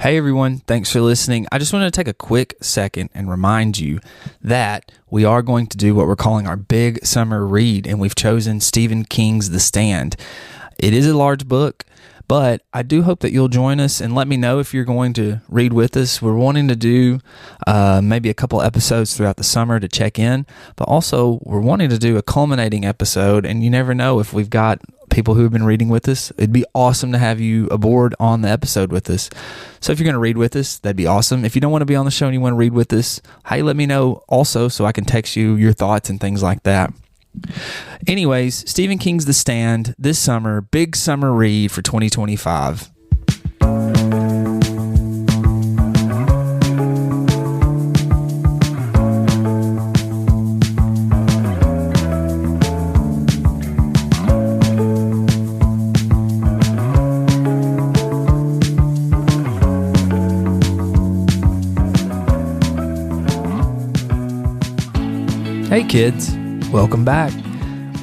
Hey everyone, thanks for listening. I just wanted to take a quick second and remind you that we are going to do what we're calling our big summer read, and we've chosen Stephen King's The Stand. It is a large book, but I do hope that you'll join us and let me know if you're going to read with us. We're wanting to do maybe a couple episodes throughout the summer to check in, but also we're wanting to do a culminating episode, and you never know if we've got people who have been reading with us. It'd be awesome to have you aboard on the episode with us. So if you're going to read with us, that'd be awesome. If you don't want to be on the show and you want to read with us, hey, let me know also so I can text you your thoughts and things like that. Anyways, Stephen King's The Stand this summer, big summer read for 2025. Hey kids, welcome back.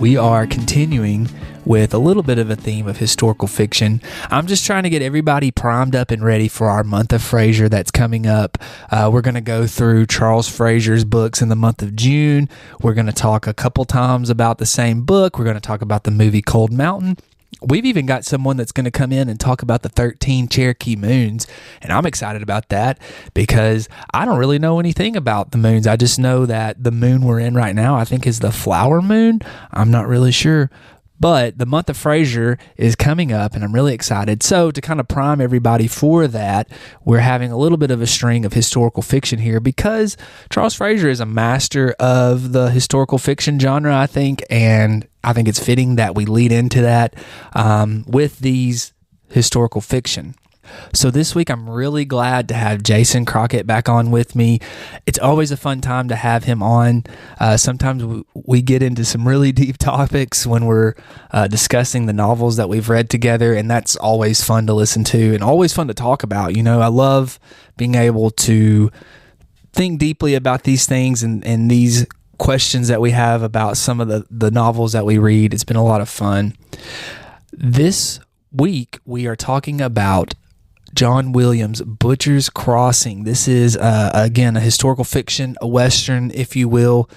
We are continuing with a little bit of a theme of historical fiction. I'm just trying to get everybody primed up and ready for our month of Fraser that's coming up. We're going to go through Charles Fraser's books in the month of June. We're going to talk a couple times about the same book. We're going to talk about the movie Cold Mountain. We've even got someone that's going to come in and talk about the 13 Cherokee moons, and I'm excited about that because I don't really know anything about the moons. I just know that the moon we're in right now, I think, is the flower moon. I'm not really sure, but the month of Fraser is coming up, and I'm really excited. So to kind of prime everybody for that, we're having a little bit of a string of historical fiction here because Charles Fraser is a master of the historical fiction genre, I think, and I think it's fitting that we lead into that with these historical fiction. So this week, I'm really glad to have Jason Crockett back on with me. It's always a fun time to have him on. Sometimes we get into some really deep topics when we're discussing the novels that we've read together, and that's always fun to listen to and always fun to talk about. You know, I love being able to think deeply about these things and these questions that we have about some of the novels that we read. It's been a lot of fun. This week, we are talking about John Williams' Butcher's Crossing. This is, again, a historical fiction, a Western, if you will.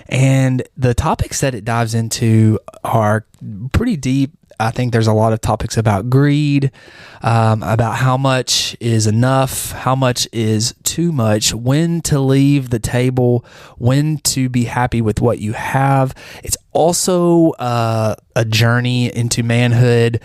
And the topics that it dives into are pretty deep. I think there's a lot of topics about greed, about how much is enough, how much is too much, when to leave the table, when to be happy with what you have. It's also a journey into manhood.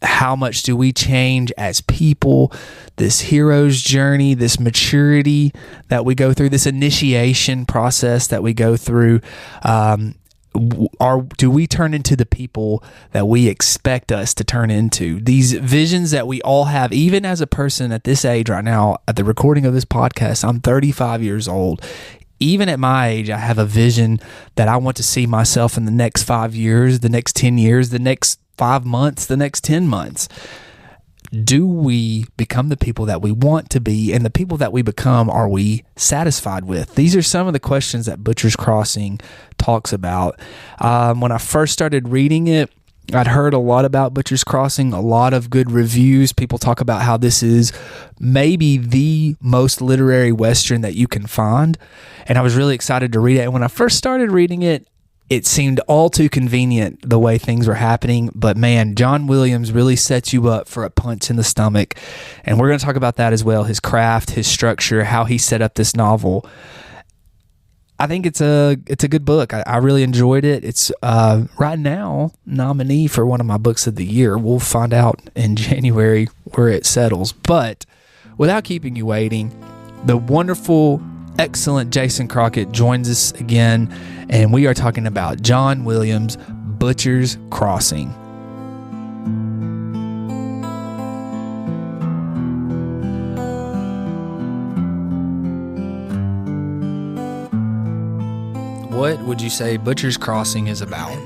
How much do we change as people? This hero's journey, this maturity that we go through, this initiation process that we go through. Do we turn into the people that we expect us to turn into? These visions that we all have, even as a person at this age right now, at the recording of this podcast, I'm 35 years old. Even at my age, I have a vision that I want to see myself in the next 5 years, the next 10 years, the next 5 months, the next 10 months. Do we become the people that we want to be, and the people that we become, are we satisfied with? These are some of the questions that Butcher's Crossing talks about. When I first started reading it, I'd heard a lot about Butcher's Crossing, a lot of good reviews. People talk about how this is maybe the most literary Western that you can find, and I was really excited to read it. And when I first started reading it, it seemed all too convenient the way things were happening, but man, John Williams really sets you up for a punch in the stomach, and we're going to talk about that as well, his craft, his structure, how he set up this novel. I think it's a good book. I really enjoyed it. It's right now nominee for one of my books of the year. We'll find out in January where it settles, but without keeping you waiting, the wonderful, excellent Jason Crockett joins us again, and we are talking about John Williams' Butcher's Crossing. What would you say Butcher's Crossing is about?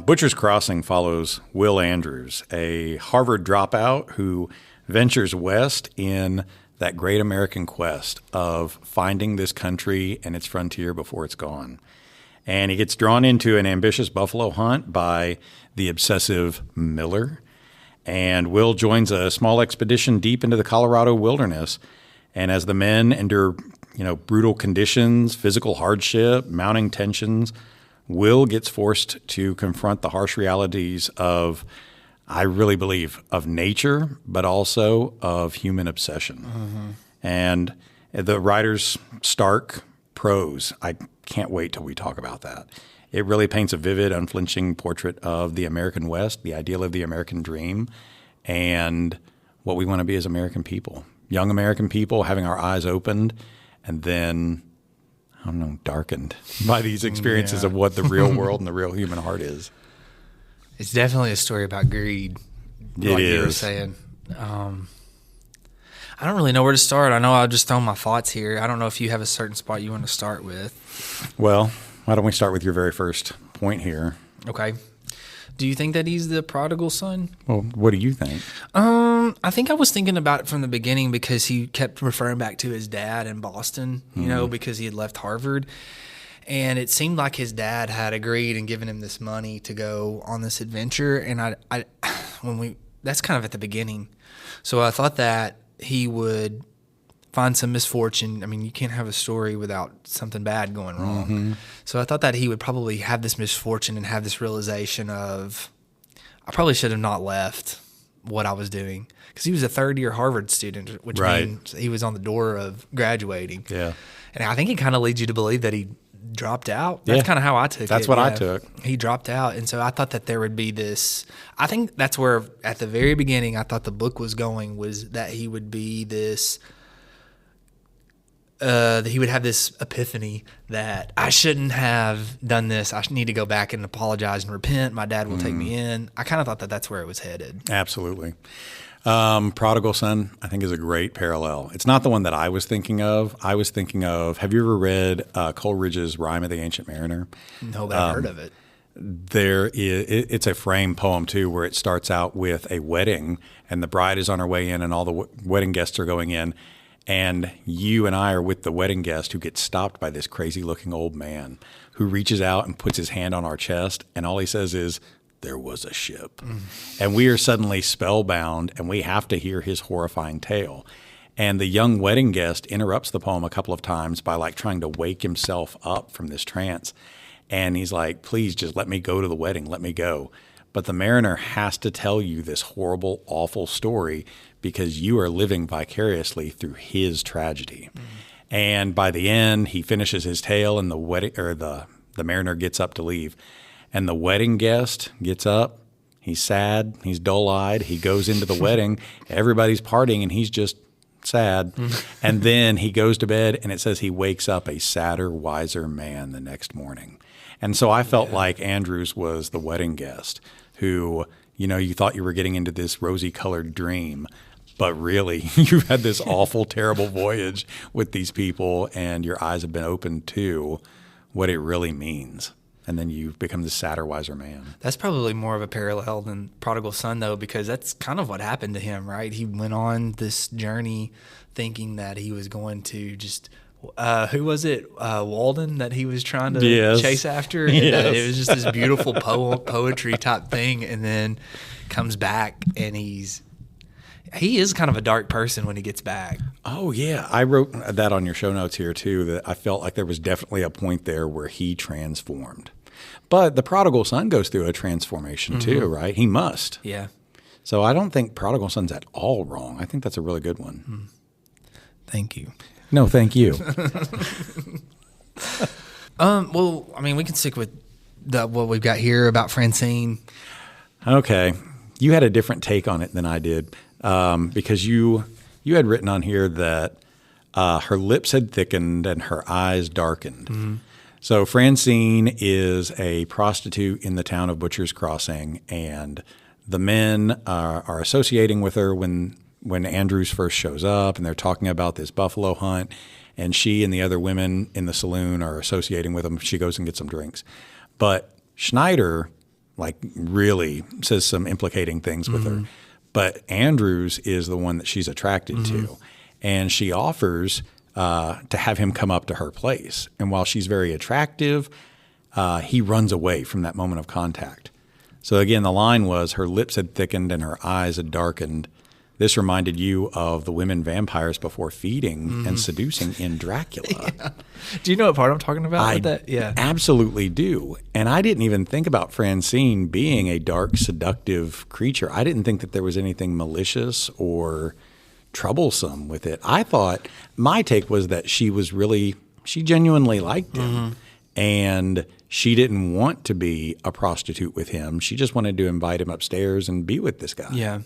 Butcher's Crossing follows Will Andrews, a Harvard dropout who ventures west in that great American quest of finding this country and its frontier before it's gone. And he gets drawn into an ambitious buffalo hunt by the obsessive Miller. And Will joins a small expedition deep into the Colorado wilderness. And as the men endure, brutal conditions, physical hardship, mounting tensions, Will gets forced to confront the harsh realities of, I really believe, of nature, but also of human obsession. Mm-hmm. And the writer's stark prose, I can't wait till we talk about that. It really paints a vivid, unflinching portrait of the American West, the ideal of the American dream, and what we want to be as American people. Young American people having our eyes opened and then, darkened by these experiences of what the real world and the real human heart is. It's definitely a story about greed. It is. You were saying. I don't really know where to start. I know I'll just throw my thoughts here. I don't know if you have a certain spot you want to start with. Well, why don't we start with your very first point here? Okay. Do you think that he's the prodigal son? Well, what do you think? I think I was thinking about it from the beginning because he kept referring back to his dad in Boston, because he had left Harvard. And it seemed like his dad had agreed and given him this money to go on this adventure. And that's kind of at the beginning. So I thought that he would find some misfortune. I mean, you can't have a story without something bad going wrong. Mm-hmm. So I thought that he would probably have this misfortune and have this realization of, I probably should have not left what I was doing. Because he was a third-year Harvard student, which means he was on the door of graduating. Yeah. And I think it kind of leads you to believe that he dropped out. That's kind of how I took it. That's what I took. He dropped out. And so I thought that there would be this, I think that's where at the very beginning I thought the book was going, was that he would be this, that he would have this epiphany that I shouldn't have done this. I need to go back and apologize and repent. My dad will take me in. I kind of thought that that's where it was headed. Absolutely. Prodigal Son, I think, is a great parallel. It's not the one that I was thinking of. I was thinking of, have you ever read Coleridge's Rime of the Ancient Mariner? No, but I've heard of it. It's a frame poem, too, where it starts out with a wedding, and the bride is on her way in, and all the wedding guests are going in. And you and I are with the wedding guest who gets stopped by this crazy-looking old man who reaches out and puts his hand on our chest, and all he says is, "There was a ship." And we are suddenly spellbound, and we have to hear his horrifying tale. And the young wedding guest interrupts the poem a couple of times by trying to wake himself up from this trance. And he's like, "Please just let me go to the wedding. Let me go." But the mariner has to tell you this horrible, awful story because you are living vicariously through his tragedy. And by the end, he finishes his tale, and the mariner gets up to leave. And the wedding guest gets up. He's sad. He's dull-eyed. He goes into the wedding. Everybody's partying, and he's just sad. And then he goes to bed, and it says he wakes up a sadder, wiser man the next morning. And so I felt like Andrews was the wedding guest who, you thought you were getting into this rosy-colored dream, but really you've had this awful, terrible voyage with these people, and your eyes have been opened to what it really means. And then you become the sadder, wiser man. That's probably more of a parallel than Prodigal Son, though, because that's kind of what happened to him, right? He went on this journey thinking that he was going to just who was it? Walden that he was trying to chase after? Yes. It was just this beautiful poetry type thing, and then comes back, and he is kind of a dark person when he gets back. Oh, yeah. I wrote that on your show notes here, too, that I felt like there was definitely a point there where he transformed. But the prodigal son goes through a transformation, too, right? He must. Yeah. So I don't think Prodigal Son's at all wrong. I think that's a really good one. Thank you. No, thank you. Well, I mean, we can stick with what we've got here about Francine. Okay. You had a different take on it than I did because you had written on here that her lips had thickened and her eyes darkened. Mm-hmm. So Francine is a prostitute in the town of Butcher's Crossing, and the men are associating with her when Andrews first shows up, and they're talking about this buffalo hunt, and she and the other women in the saloon are associating with them. She goes and gets some drinks. But Schneider, really says some implicating things with her. But Andrews is the one that she's attracted to, and she offers to have him come up to her place. And while she's very attractive, he runs away from that moment of contact. So again, the line was, her lips had thickened and her eyes had darkened. This reminded you of the women vampires before feeding and seducing in Dracula. Yeah. Do you know what part I'm talking about with that? Yeah, absolutely do. And I didn't even think about Francine being a dark, seductive creature. I didn't think that there was anything malicious or troublesome with it. I thought, my take was that she genuinely liked him. And she didn't want to be a prostitute with him. She just wanted to invite him upstairs and be with this guy. Yeah.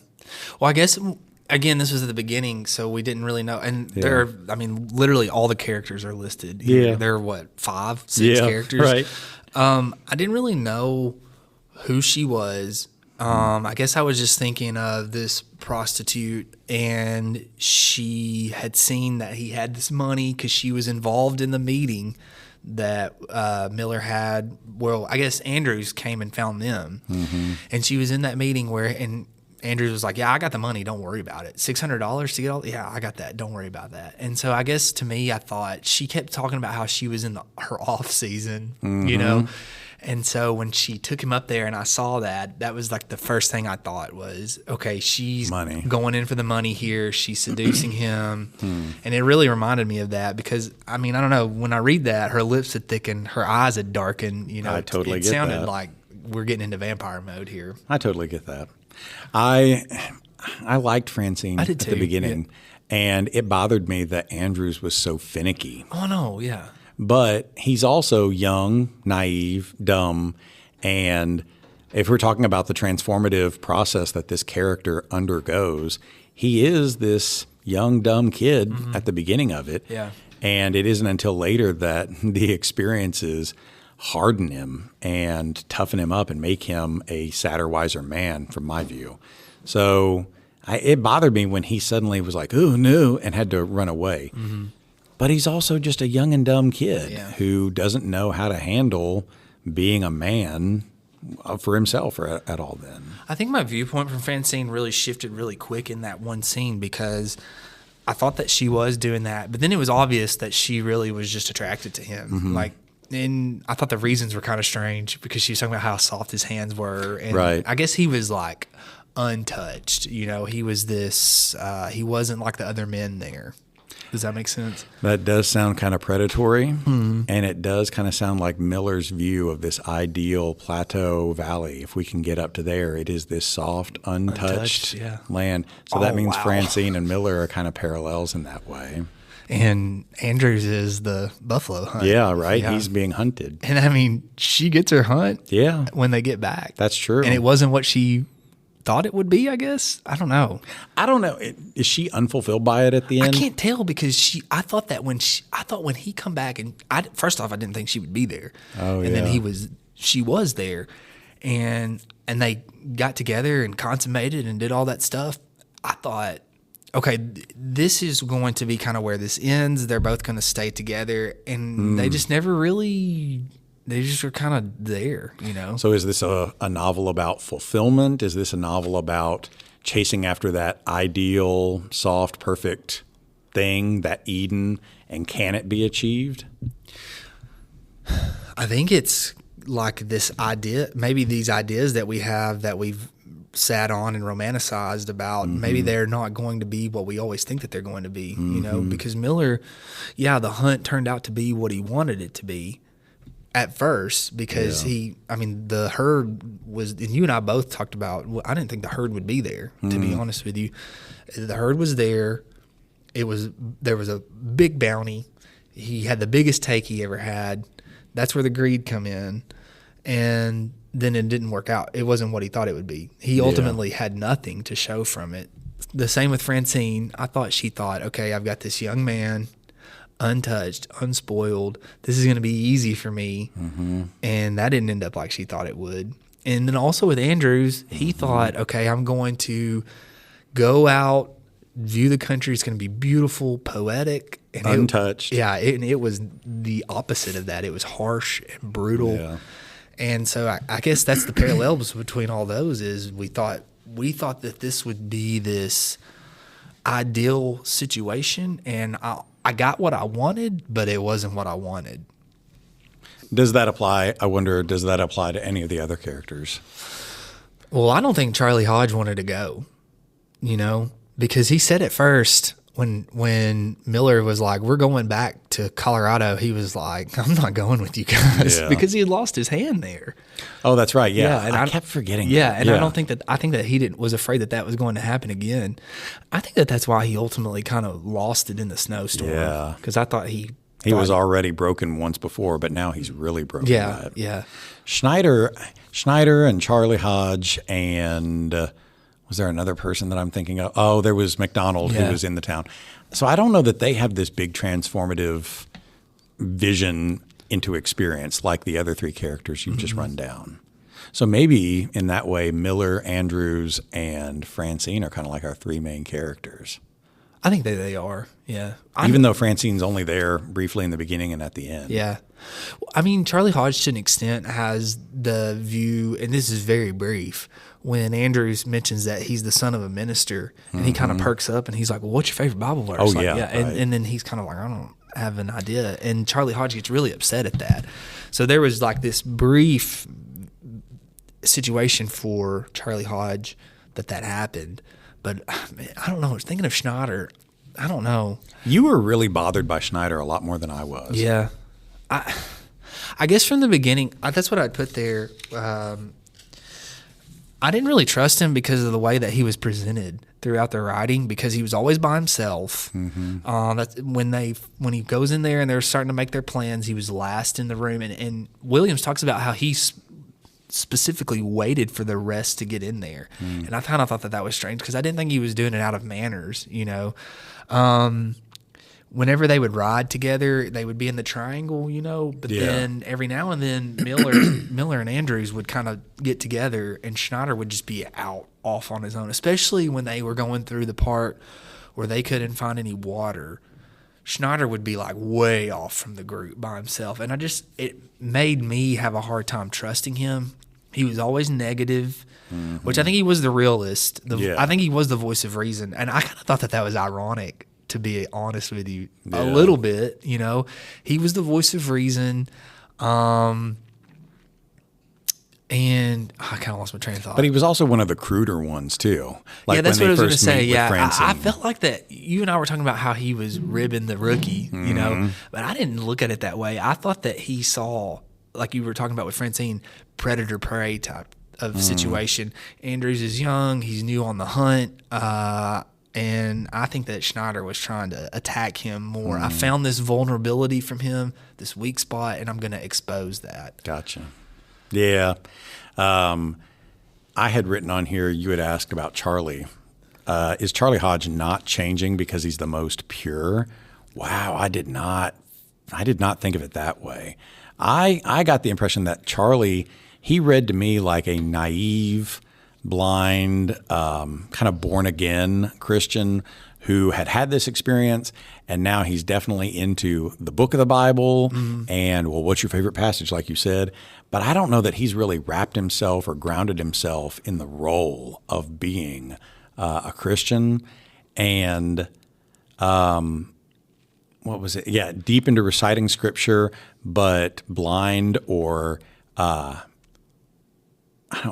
Well, I guess, again, this was at the beginning, so we didn't really know. And literally all the characters are listed here. Yeah. There are, what, 5, 6 characters? Right. I didn't really know who she was. I guess I was just thinking of this prostitute, and she had seen that he had this money because she was involved in the meeting that Miller had. Well, I guess Andrews came and found them, and she was in that meeting and Andrews was like, "Yeah, I got the money. Don't worry about it. $600 to get all. Yeah, I got that. Don't worry about that." And so I guess to me, I thought she kept talking about how she was in her off season, you know. And so when she took him up there and I saw that was like the first thing I thought was, okay, she's going in for the money here. She's seducing him. And it really reminded me of that because, I mean, I don't know. When I read that, her lips had thickened, her eyes had darkened. You know, I totally it get sounded that. like we're getting into vampire mode here. I totally get that. I liked Francine at the beginning, and it bothered me that Andrews was so finicky. Oh, no, yeah. But he's also young, naive, dumb, and if we're talking about the transformative process that this character undergoes, he is this young, dumb kid at the beginning of it. Yeah. And it isn't until later that the experiences harden him and toughen him up and make him a sadder, wiser man, from my view. So it bothered me when he suddenly was like, "Oh, no," and had to run away. But he's also just a young and dumb kid who doesn't know how to handle being a man for himself or at all then. I think my viewpoint from Francine really shifted really quick in that one scene because I thought that she was doing that, but then it was obvious that she really was just attracted to him. And I thought the reasons were kind of strange because she was talking about how soft his hands were. And I guess he was like untouched. You know, he was this, he wasn't like the other men there. Does that make sense? That does sound kind of predatory, and it does kind of sound like Miller's view of this ideal plateau valley. If we can get up to there, it is this soft, untouched land. So that means Francine and Miller are kind of parallels in that way. And Andrews is the buffalo hunt. Yeah, right? Yeah. He's being hunted. And I mean, she gets her hunt when they get back. That's true. And it wasn't what she thought it would be, I guess. I don't know. Is she unfulfilled by it at the end? I can't tell because I thought when he come back and first off, I didn't think she would be there. Oh, and then she was there, and they got together and consummated and did all that stuff. I thought, okay, this is going to be kind of where this ends. They're both going to stay together, and they just never really. They just were kind of there, you know. So is this a novel about fulfillment? Is this a novel about chasing after that ideal, soft, perfect thing, that Eden, and can it be achieved? I think it's like this idea, maybe these ideas that we have that we've sat on and romanticized about, maybe they're not going to be what we always think that they're going to be, you know, because Miller, the hunt turned out to be what he wanted it to be. At first, because the herd was, and you and I both talked about, I didn't think the herd would be there, to be honest with you. The herd was there. There was a big bounty. He had the biggest take he ever had. That's where the greed come in. And then it didn't work out. It wasn't what he thought it would be. He ultimately had nothing to show from it. The same with Francine. She thought, okay, I've got this young man, untouched, unspoiled. This is going to be easy for me. And that didn't end up like she thought it would. And then also with Andrews, he thought, okay, I'm going to go out, view the country. It's going to be beautiful, poetic. And untouched. It was the opposite of that. It was harsh and brutal. Yeah. And so I guess that's the parallels between all those is we thought that this would be this ideal situation, and I got what I wanted, but it wasn't what I wanted. Does that apply? I wonder, does that apply to any of the other characters? Well, I don't think Charlie Hoge wanted to go, because he said at first when Miller was like, we're going back to Colorado, he was like, I'm not going with you guys because he had lost his hand there. Oh, that's right. Yeah. And I kept forgetting that. And I think that he was afraid that was going to happen again. I think that's why he ultimately kind of lost it in the snowstorm. Yeah. Because I thought he was already broken once before, but now he's really broken. Yeah. Yeah. Schneider and Charlie Hoge and was there another person that I'm thinking of? Oh, there was McDonald who was in the town. So I don't know that they have this big transformative vision into experience like the other three characters you've just run down. So maybe in that way, Miller, Andrews, and Francine are kind of like our three main characters. I think that they are, yeah. Even though Francine's only there briefly in the beginning and at the end. Yeah. I mean, Charlie Hoge to an extent has the view, and this is very brief, when Andrews mentions that he's the son of a minister, and he kind of perks up and he's like, well, what's your favorite Bible verse? Oh, like, yeah. Right. And then he's kind of like, I don't have an idea. And Charlie Hoge gets really upset at that. So there was like this brief situation for Charlie Hoge that happened. But man, I don't know. Thinking of Schneider, I don't know. You were really bothered by Schneider a lot more than I was. Yeah. I guess from the beginning, that's what I'd put there. I didn't really trust him because of the way that he was presented throughout the writing, because he was always by himself. That's when he goes in there and they're starting to make their plans, he was last in the room. And Williams talks about how he specifically waited for the rest to get in there. And I kind of thought that was strange because I didn't think he was doing it out of manners, Whenever they would ride together, they would be in the triangle, but then every now and then Miller and Andrews would kind of get together and Schneider would just be off on his own, especially when they were going through the part where they couldn't find any water. Schneider would be like way off from the group by himself. And it made me have a hard time trusting him. He was always negative, which I think he was the realist. I think he was the voice of reason. And I kind of thought that was ironic, to be honest with you, a little bit. He was the voice of reason. And I kind of lost my train of thought. But he was also one of the cruder ones, too. Like that's what I was going to say. Yeah, I felt like that you and I were talking about how he was ribbing the rookie, but I didn't look at it that way. I thought that he saw, like you were talking about with Francine, predator-prey type of situation. Andrews is young. He's new on the hunt. And I think that Schneider was trying to attack him more. I found this vulnerability from him, this weak spot, and I'm going to expose that. Gotcha. Yeah. I had written on here, you had asked about Charley. Is Charlie Hoge not changing because he's the most pure? Wow, I did not think of it that way. I got the impression that Charley, he read to me like a naive, blind, kind of born-again Christian who had this experience, and now he's definitely into the book of the Bible and, well, what's your favorite passage, like you said? But I don't know that he's really wrapped himself or grounded himself in the role of being a Christian. And what was it? Yeah, deep into reciting Scripture, but blind or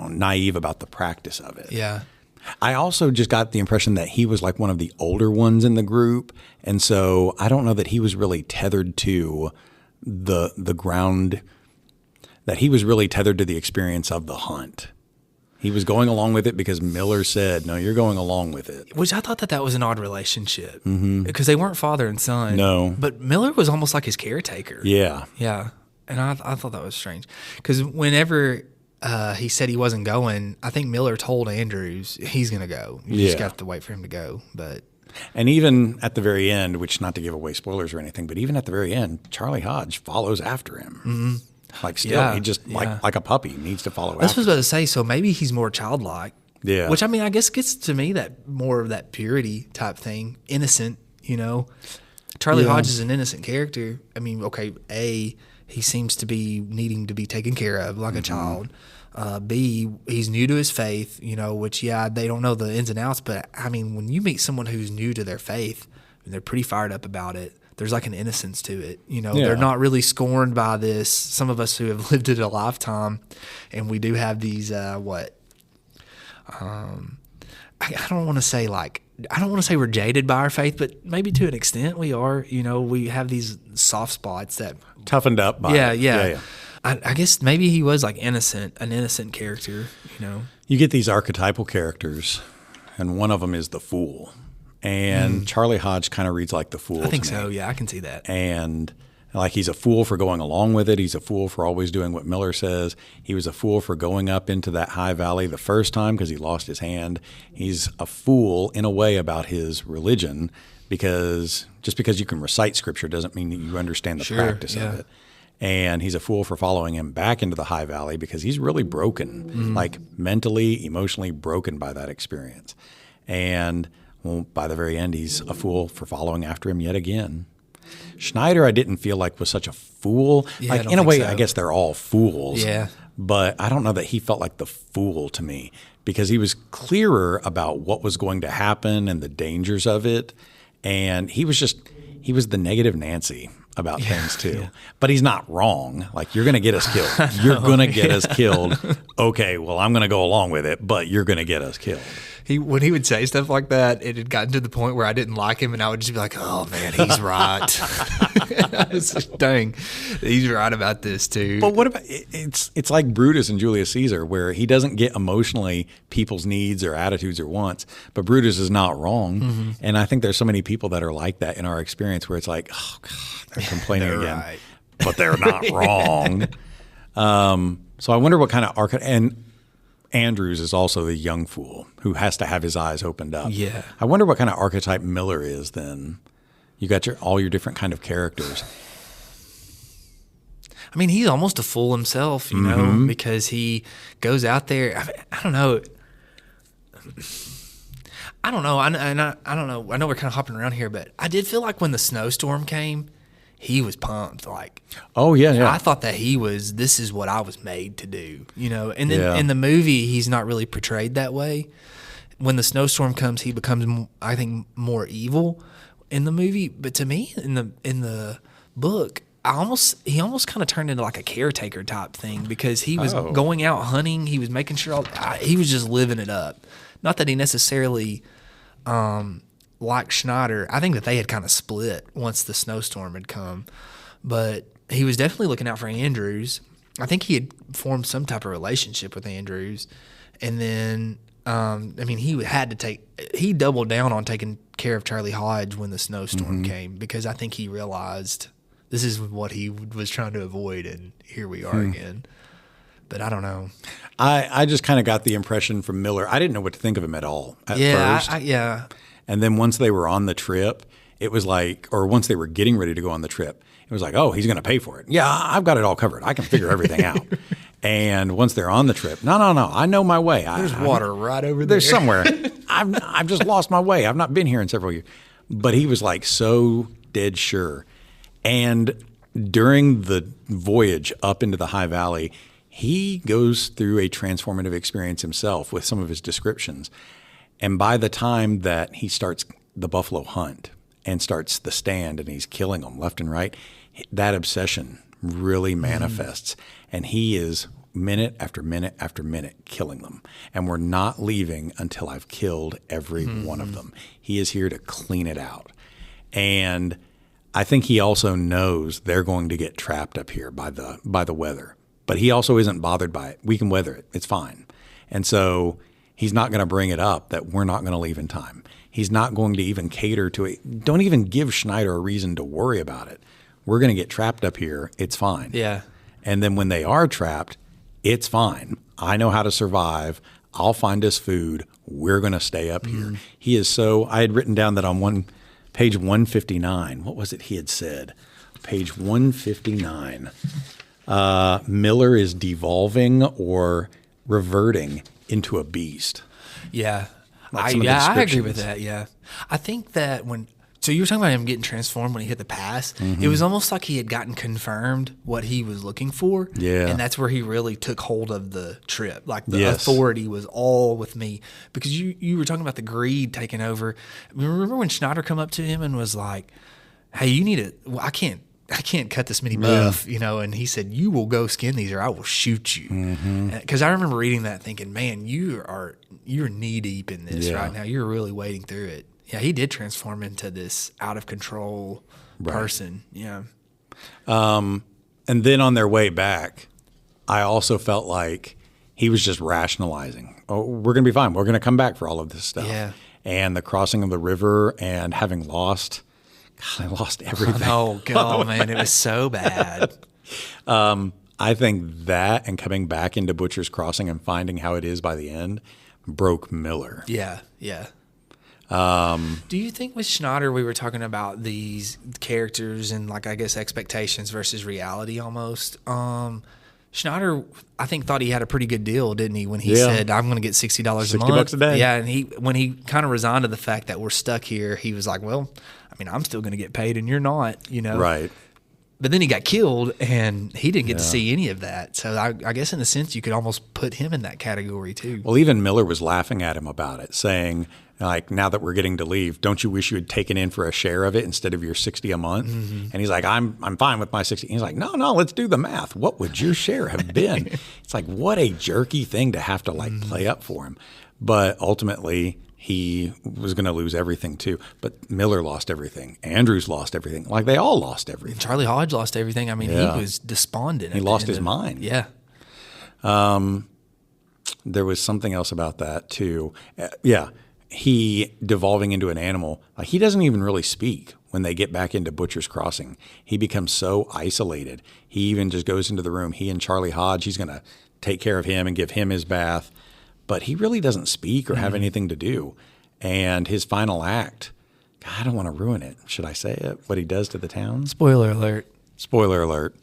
naive about the practice of it. Yeah. I also just got the impression that he was like one of the older ones in the group, and so I don't know that he was really tethered to the ground, that he was really tethered to the experience of the hunt. He was going along with it because Miller said, no, you're going along with it. Which I thought that was an odd relationship because they weren't father and son. No. But Miller was almost like his caretaker. Yeah. Yeah. And I thought that was strange because whenever he said he wasn't going, I think Miller told Andrews he's going to go. You just got to wait for him to go. And even at the very end, which not to give away spoilers or anything, but even at the very end, Charlie Hoge follows after him. Like still, he just like a puppy needs to follow That's after. what I was about to say. So maybe he's more childlike. Yeah. Which I mean, I guess gets to me that more of that purity type thing, innocent. Charlie Hoge is an innocent character. I mean, okay, he seems to be needing to be taken care of like a child. B, he's new to his faith, which, they don't know the ins and outs. But, I mean, when you meet someone who's new to their faith, they're pretty fired up about it. There's like an innocence to it. They're not really scorned by this. Some of us who have lived it a lifetime, and we do have these, I don't want to say we're jaded by our faith, but maybe to an extent we are. We have these soft spots that toughened up by it. Yeah. I guess maybe he was like an innocent character. You get these archetypal characters, and one of them is the fool. And Charley Hoge kind of reads like the fool. I think so. Yeah, I can see that. And like he's a fool for going along with it. He's a fool for always doing what Miller says. He was a fool for going up into that high valley the first time because he lost his hand. He's a fool in a way about his religion because just because you can recite scripture doesn't mean that you understand the practice of it. And he's a fool for following him back into the high valley because he's really broken, like mentally, emotionally broken by that experience. And well, by the very end, he's a fool for following after him yet again. Schneider, I didn't feel like was such a fool. Yeah, in a way, so. I guess they're all fools. Yeah. But I don't know that he felt like the fool to me because he was clearer about what was going to happen and the dangers of it. And he was the negative Nancy about things too. Yeah. But he's not wrong. Like, you're going to get us killed. You're going to get us killed. Okay, well, I'm going to go along with it, but you're going to get us killed. When he would say stuff like that, it had gotten to the point where I didn't like him, and I would just be like, "Oh man, he's right." I was like, dang, he's right about this too. But what about it's like Brutus and Julius Caesar, where he doesn't get emotionally people's needs or attitudes or wants, but Brutus is not wrong. And I think there's so many people that are like that in our experience, where it's like, oh God, they're complaining again, right. But they're not wrong. So I wonder what kind of and Andrews is also the young fool who has to have his eyes opened up. Yeah. I wonder what kind of archetype Miller is then. You got all your different kind of characters. I mean, he's almost a fool himself, you know, because he goes out there. I don't know. I don't know. I don't know. I know we're kind of hopping around here, but I did feel like when the snowstorm came, he was pumped. Like, oh yeah. I thought that this is what I was made to do, And then in the movie, he's not really portrayed that way. When the snowstorm comes, he becomes, I think, more evil in the movie. But to me, in the book, he almost kind of turned into like a caretaker type thing because he was going out hunting. He was making sure he was just living it up. Not that he necessarily like Schneider. I think that they had kind of split once the snowstorm had come, but he was definitely looking out for Andrews. I think he had formed some type of relationship with Andrews, and then he doubled down on taking care of Charley Hoge when the snowstorm came because I think he realized this is what he was trying to avoid, and here we are again. But I don't know. I just kind of got the impression from Miller. I didn't know what to think of him at all at first. And then once they were on the trip, it was like, or once they were getting ready to go on the trip, it was like, oh, he's going to pay for it. Yeah, I've got it all covered. I can figure everything out. And once they're on the trip, no, I know my way. There's water right over there. There's somewhere. I've just lost my way. I've not been here in several years. But he was like so dead sure. And during the voyage up into the high valley, he goes through a transformative experience himself with some of his descriptions. And by the time that he starts the buffalo hunt and starts the stand and he's killing them left and right, that obsession really manifests. And he is minute after minute after minute killing them. And we're not leaving until I've killed every one of them. He is here to clean it out. And I think he also knows they're going to get trapped up here by the weather. But he also isn't bothered by it. We can weather it. It's fine. And so he's not going to bring it up that we're not going to leave in time. He's not going to even cater to it. Don't even give Schneider a reason to worry about it. We're going to get trapped up here. It's fine. Yeah. And then when they are trapped, it's fine. I know how to survive. I'll find us food. We're going to stay up here. He is so – I had written down that on page 159. What was it he had said? Page 159. Miller is devolving or reverting into a beast. Yeah. I agree with that. Yeah. I think that so you were talking about him getting transformed when he hit the pass. It was almost like he had gotten confirmed what he was looking for. Yeah. And that's where he really took hold of the trip. Like the authority was all with me because you were talking about the greed taking over. Remember when Schneider come up to him and was like, hey, you need to, well, I can't can't cut this many buff, you know. And he said, you will go skin these or I will shoot you. Because I remember reading that thinking, man, you're knee deep in this right now. You're really wading through it. Yeah, he did transform into this out of control person. Yeah. And then on their way back, I also felt like he was just rationalizing. Oh, we're going to be fine. We're going to come back for all of this stuff. Yeah. And the crossing of the river and having lost, God, I lost everything. Oh, God, man, it was so bad. I think that and coming back into Butcher's Crossing and finding how it is by the end broke Miller. Yeah, yeah. Do you think with Schneider we were talking about these characters and like I guess expectations versus reality almost? Schneider, I think, thought he had a pretty good deal, didn't he? When he said, "I'm going to get $60 a month, $60 a day." Yeah, and when he kind of resigned to the fact that we're stuck here, he was like, "Well, I mean, I'm still going to get paid, and you're not," you know? Right. But then he got killed, and he didn't get to see any of that. So I guess in a sense, you could almost put him in that category too. Well, even Miller was laughing at him about it, saying, like, now that we're getting to leave, don't you wish you had taken in for a share of it instead of your $60 a month? And he's like, I'm fine with my 60. He's like, no, let's do the math. What would your share have been? It's like, what a jerky thing to have to like play up for him. But ultimately, he was going to lose everything too. But Miller lost everything. Andrews lost everything. Like they all lost everything. Charley Hoge lost everything. I mean, he was despondent. He lost his mind. Yeah. There was something else about that too. He devolving into an animal. Like he doesn't even really speak when they get back into Butcher's Crossing. He becomes so isolated. He even just goes into the room. He and Charley Hoge, he's going to take care of him and give him his bath. But he really doesn't speak or have anything to do. And his final act, God, I don't want to ruin it. Should I say it? What he does to the town? Spoiler alert. Spoiler alert.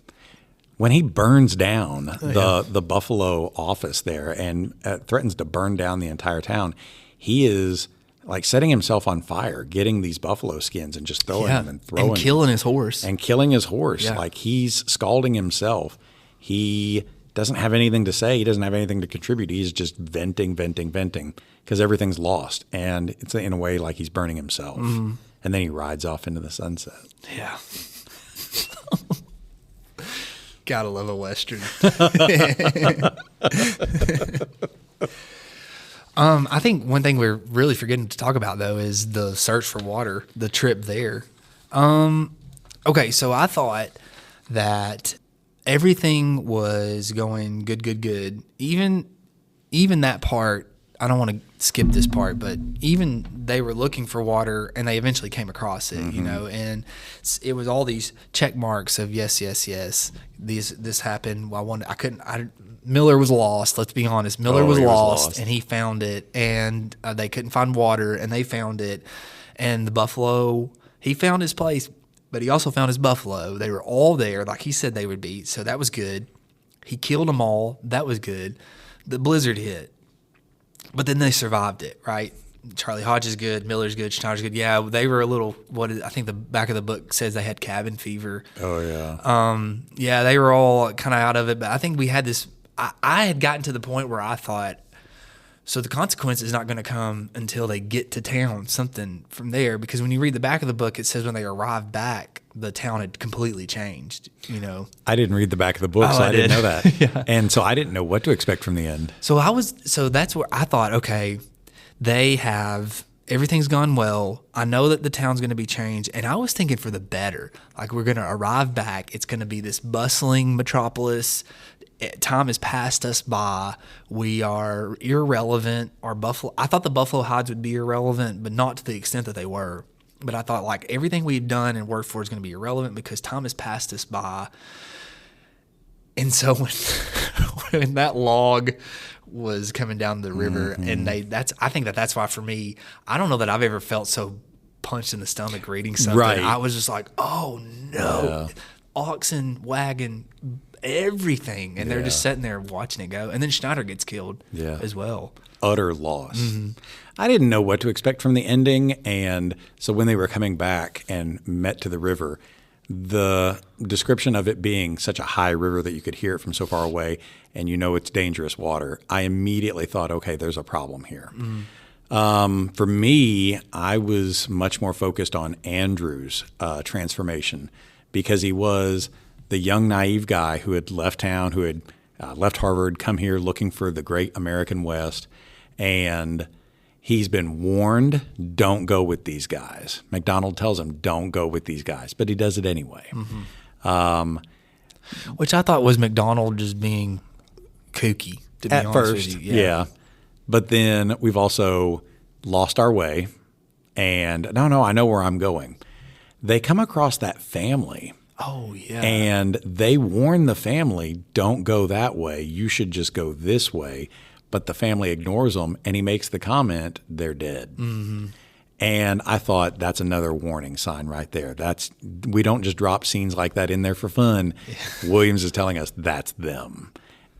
When he burns down the Buffalo office there and threatens to burn down the entire town, he is like setting himself on fire, getting these buffalo skins and just throwing them and throwing and killing his horse. And killing his horse. Yeah. Like he's scalding himself. He doesn't have anything to say. He doesn't have anything to contribute. He's just venting because everything's lost. And it's in a way like he's burning himself. And then he rides off into the sunset. Yeah. Gotta love a Western. I think one thing we're really forgetting to talk about, though, is the search for water, the trip there. Okay, so I thought that everything was going good. Even that part, I don't want to skip this part, but even they were looking for water and they eventually came across it, you know, and it was all these check marks of yes. This happened. Well, Miller was lost. Let's be honest. Miller was lost and he found it, and they couldn't find water and they found it. And the buffalo, he found his place, but he also found his buffalo. They were all there, like he said they would be. So that was good. He killed them all. That was good. The blizzard hit, but then they survived it, right? Charley Hoge is good. Miller's good. Schneider's good. Yeah, they were a little, I think the back of the book says they had cabin fever. Oh, yeah. Yeah, they were all kind of out of it. But I think we had this, I had gotten to the point where I thought, so the consequence is not going to come until they get to town, something from there. Because when you read the back of the book, it says when they arrived back, the town had completely changed, you know. I didn't read the back of the book, so I didn't know that. Yeah. And so I didn't know what to expect from the end. So that's where I thought, okay, everything's gone well. I know that the town's going to be changed. And I was thinking for the better. Like we're going to arrive back. It's going to be this bustling metropolis. Time has passed us by. We are irrelevant. I thought the buffalo hides would be irrelevant, but not to the extent that they were. But I thought like everything we had done and worked for is going to be irrelevant because time has passed us by. And so when that log was coming down the river, and I think that's why for me, I don't know that I've ever felt so punched in the stomach reading something. Right. I was just like, oh no, oxen, wagon, everything, and they're just sitting there watching it go. And then Schneider gets killed as well. Utter loss. I didn't know what to expect from the ending, and so when they were coming back and met to the river, the description of it being such a high river that you could hear it from so far away and you know it's dangerous water, I immediately thought, okay, there's a problem here. For me, I was much more focused on Andrew's transformation because he was the young, naive guy who had left town, who had left Harvard, come here looking for the great American West. And he's been warned, don't go with these guys. McDonald tells him, don't go with these guys, but he does it anyway. Which I thought was McDonald just being kooky, to be At honest first, with you. yeah. But then we've also lost our way. And no, I know where I'm going. They come across that family. Oh, yeah. And they warn the family, don't go that way. You should just go this way. But the family ignores them, and he makes the comment, they're dead. Mm-hmm. And I thought that's another warning sign right there. We don't just drop scenes like that in there for fun. Yeah. Williams is telling us that's them.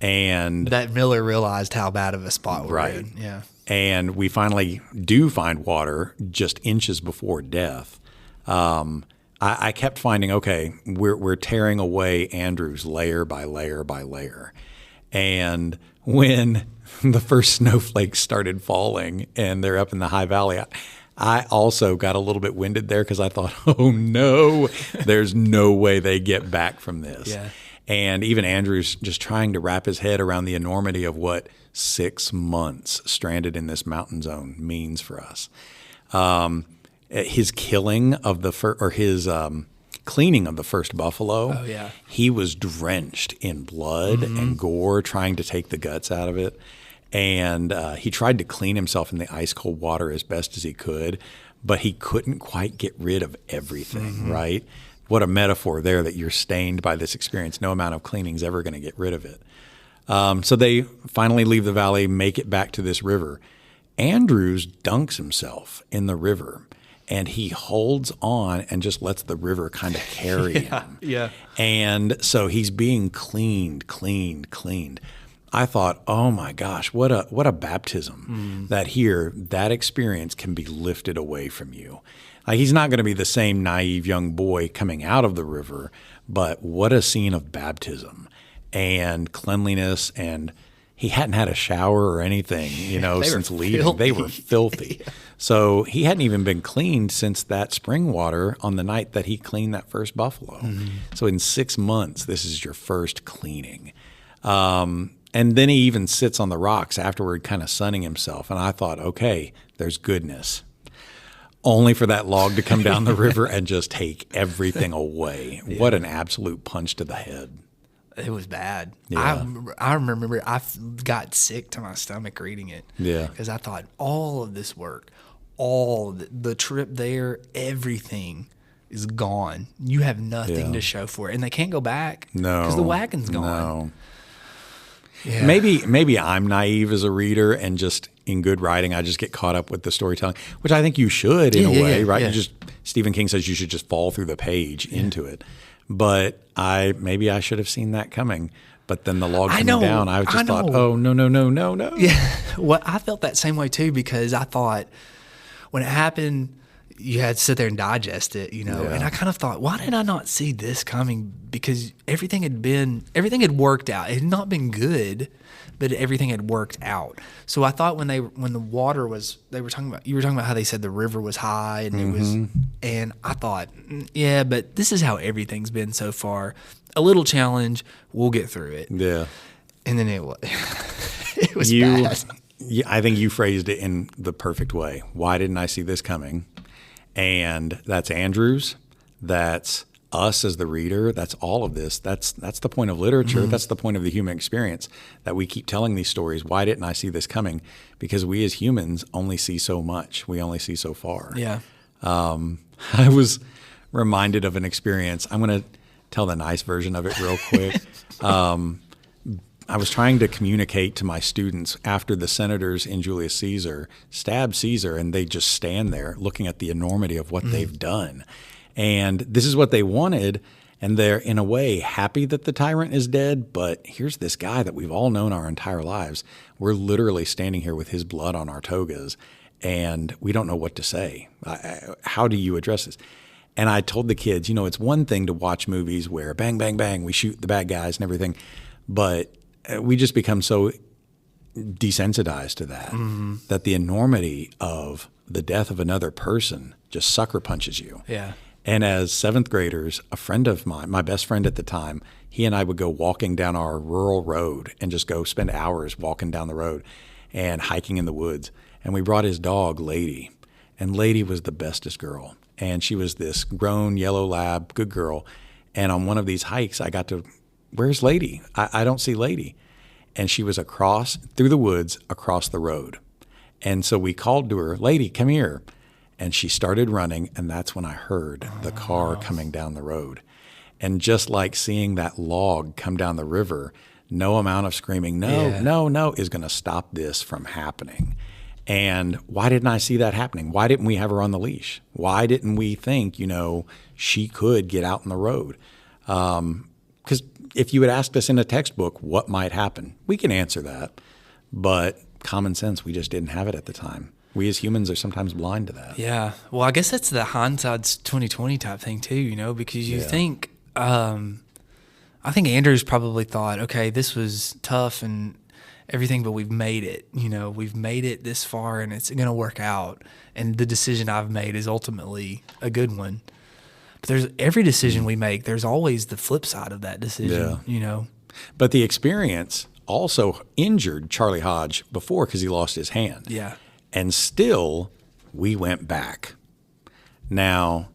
And that Miller realized how bad of a spot we're in. Yeah. And we finally do find water just inches before death. I kept finding, okay, we're tearing away Andrews layer by layer by layer. And when the first snowflakes started falling and they're up in the high valley, I also got a little bit winded there because I thought, oh no, there's no way they get back from this. Yeah. And even Andrews just trying to wrap his head around the enormity of what 6 months stranded in this mountain zone means for us. His killing of the cleaning of the first buffalo, he was drenched in blood and gore trying to take the guts out of it. And he tried to clean himself in the ice cold water as best as he could, but he couldn't quite get rid of everything, right? What a metaphor there that you're stained by this experience. No amount of cleaning is ever going to get rid of it. So they finally leave the valley, make it back to this river. Andrews dunks himself in the river, and he holds on and just lets the river kind of carry him. Yeah. And so he's being cleaned. I thought, oh my gosh, what a baptism that experience can be lifted away from you. He's not going to be the same naive young boy coming out of the river, but what a scene of baptism and cleanliness. And he hadn't had a shower or anything, since leaving. Filthy. They were filthy. So he hadn't even been cleaned since that spring water on the night that he cleaned that first buffalo. So in 6 months, this is your first cleaning. And then he even sits on the rocks afterward, kind of sunning himself. And I thought, okay, there's goodness. Only for that log to come down the river and just take everything away. Yeah. What an absolute punch to the head. It was bad. Yeah. I remember I got sick to my stomach reading it. Yeah. Because I thought all of this work, all the trip there, everything is gone. You have nothing to show for it. And they can't go back. No. Because the wagon's gone. No. Yeah. Maybe I'm naive as a reader, and just in good writing, I just get caught up with the storytelling, which I think you should in a way, right? Yeah. Stephen King says you should just fall through the page into it. But maybe I should have seen that coming. But then the log coming down, I just thought, oh, no. Yeah. Well, I felt that same way too, because I thought when it happened, you had to sit there and digest it, Yeah. And I kind of thought, why did I not see this coming? Because everything had worked out. It had not been good, but everything had worked out. So I thought when the water was, you were talking about how they said the river was high and it was, and I thought, yeah, but this is how everything's been so far. A little challenge, we'll get through it. Yeah. And then it was, it was bad. I think you phrased it in the perfect way. Why didn't I see this coming? And that's Andrews, that's us as the reader, that's all of this. That's the point of literature. That's the point of the human experience, that we keep telling these stories. Why didn't I see this coming? Because we as humans only see so much. We only see so far. Yeah. I was reminded of an experience. I'm going to tell the nice version of it real quick. I was trying to communicate to my students after the senators in Julius Caesar stabbed Caesar, and they just stand there looking at the enormity of what they've done. And this is what they wanted, and they're, in a way, happy that the tyrant is dead, but here's this guy that we've all known our entire lives. We're literally standing here with his blood on our togas, and we don't know what to say. How do you address this? And I told the kids, it's one thing to watch movies where bang, bang, bang, we shoot the bad guys and everything, but we just become so desensitized to that, that the enormity of the death of another person just sucker punches you. Yeah. And as seventh graders, a friend of mine, my best friend at the time, he and I would go walking down our rural road and just go spend hours walking down the road and hiking in the woods. And we brought his dog, Lady. And Lady was the bestest girl. And she was this grown yellow lab, good girl. And on one of these hikes, I got to, where's Lady? I don't see Lady. And she was across, through the woods, across the road. And so we called to her, Lady, come here. And she started running, and that's when I heard the car coming down the road. And just like seeing that log come down the river, no amount of screaming, no, is going to stop this from happening. And why didn't I see that happening? Why didn't we have her on the leash? Why didn't we think, she could get out on the road? Because if you had asked us in a textbook what might happen, we can answer that. But common sense, we just didn't have it at the time. We as humans are sometimes blind to that. Yeah. Well, I guess that's the hindsight's 2020 type thing too, because you think, I think Andrews probably thought, okay, this was tough and everything, but we've made it. We've made it this far and it's going to work out. And the decision I've made is ultimately a good one. But there's every decision we make, there's always the flip side of that decision, But the experience also injured Charley Hoge before because he lost his hand. Yeah. And still, we went back. Now,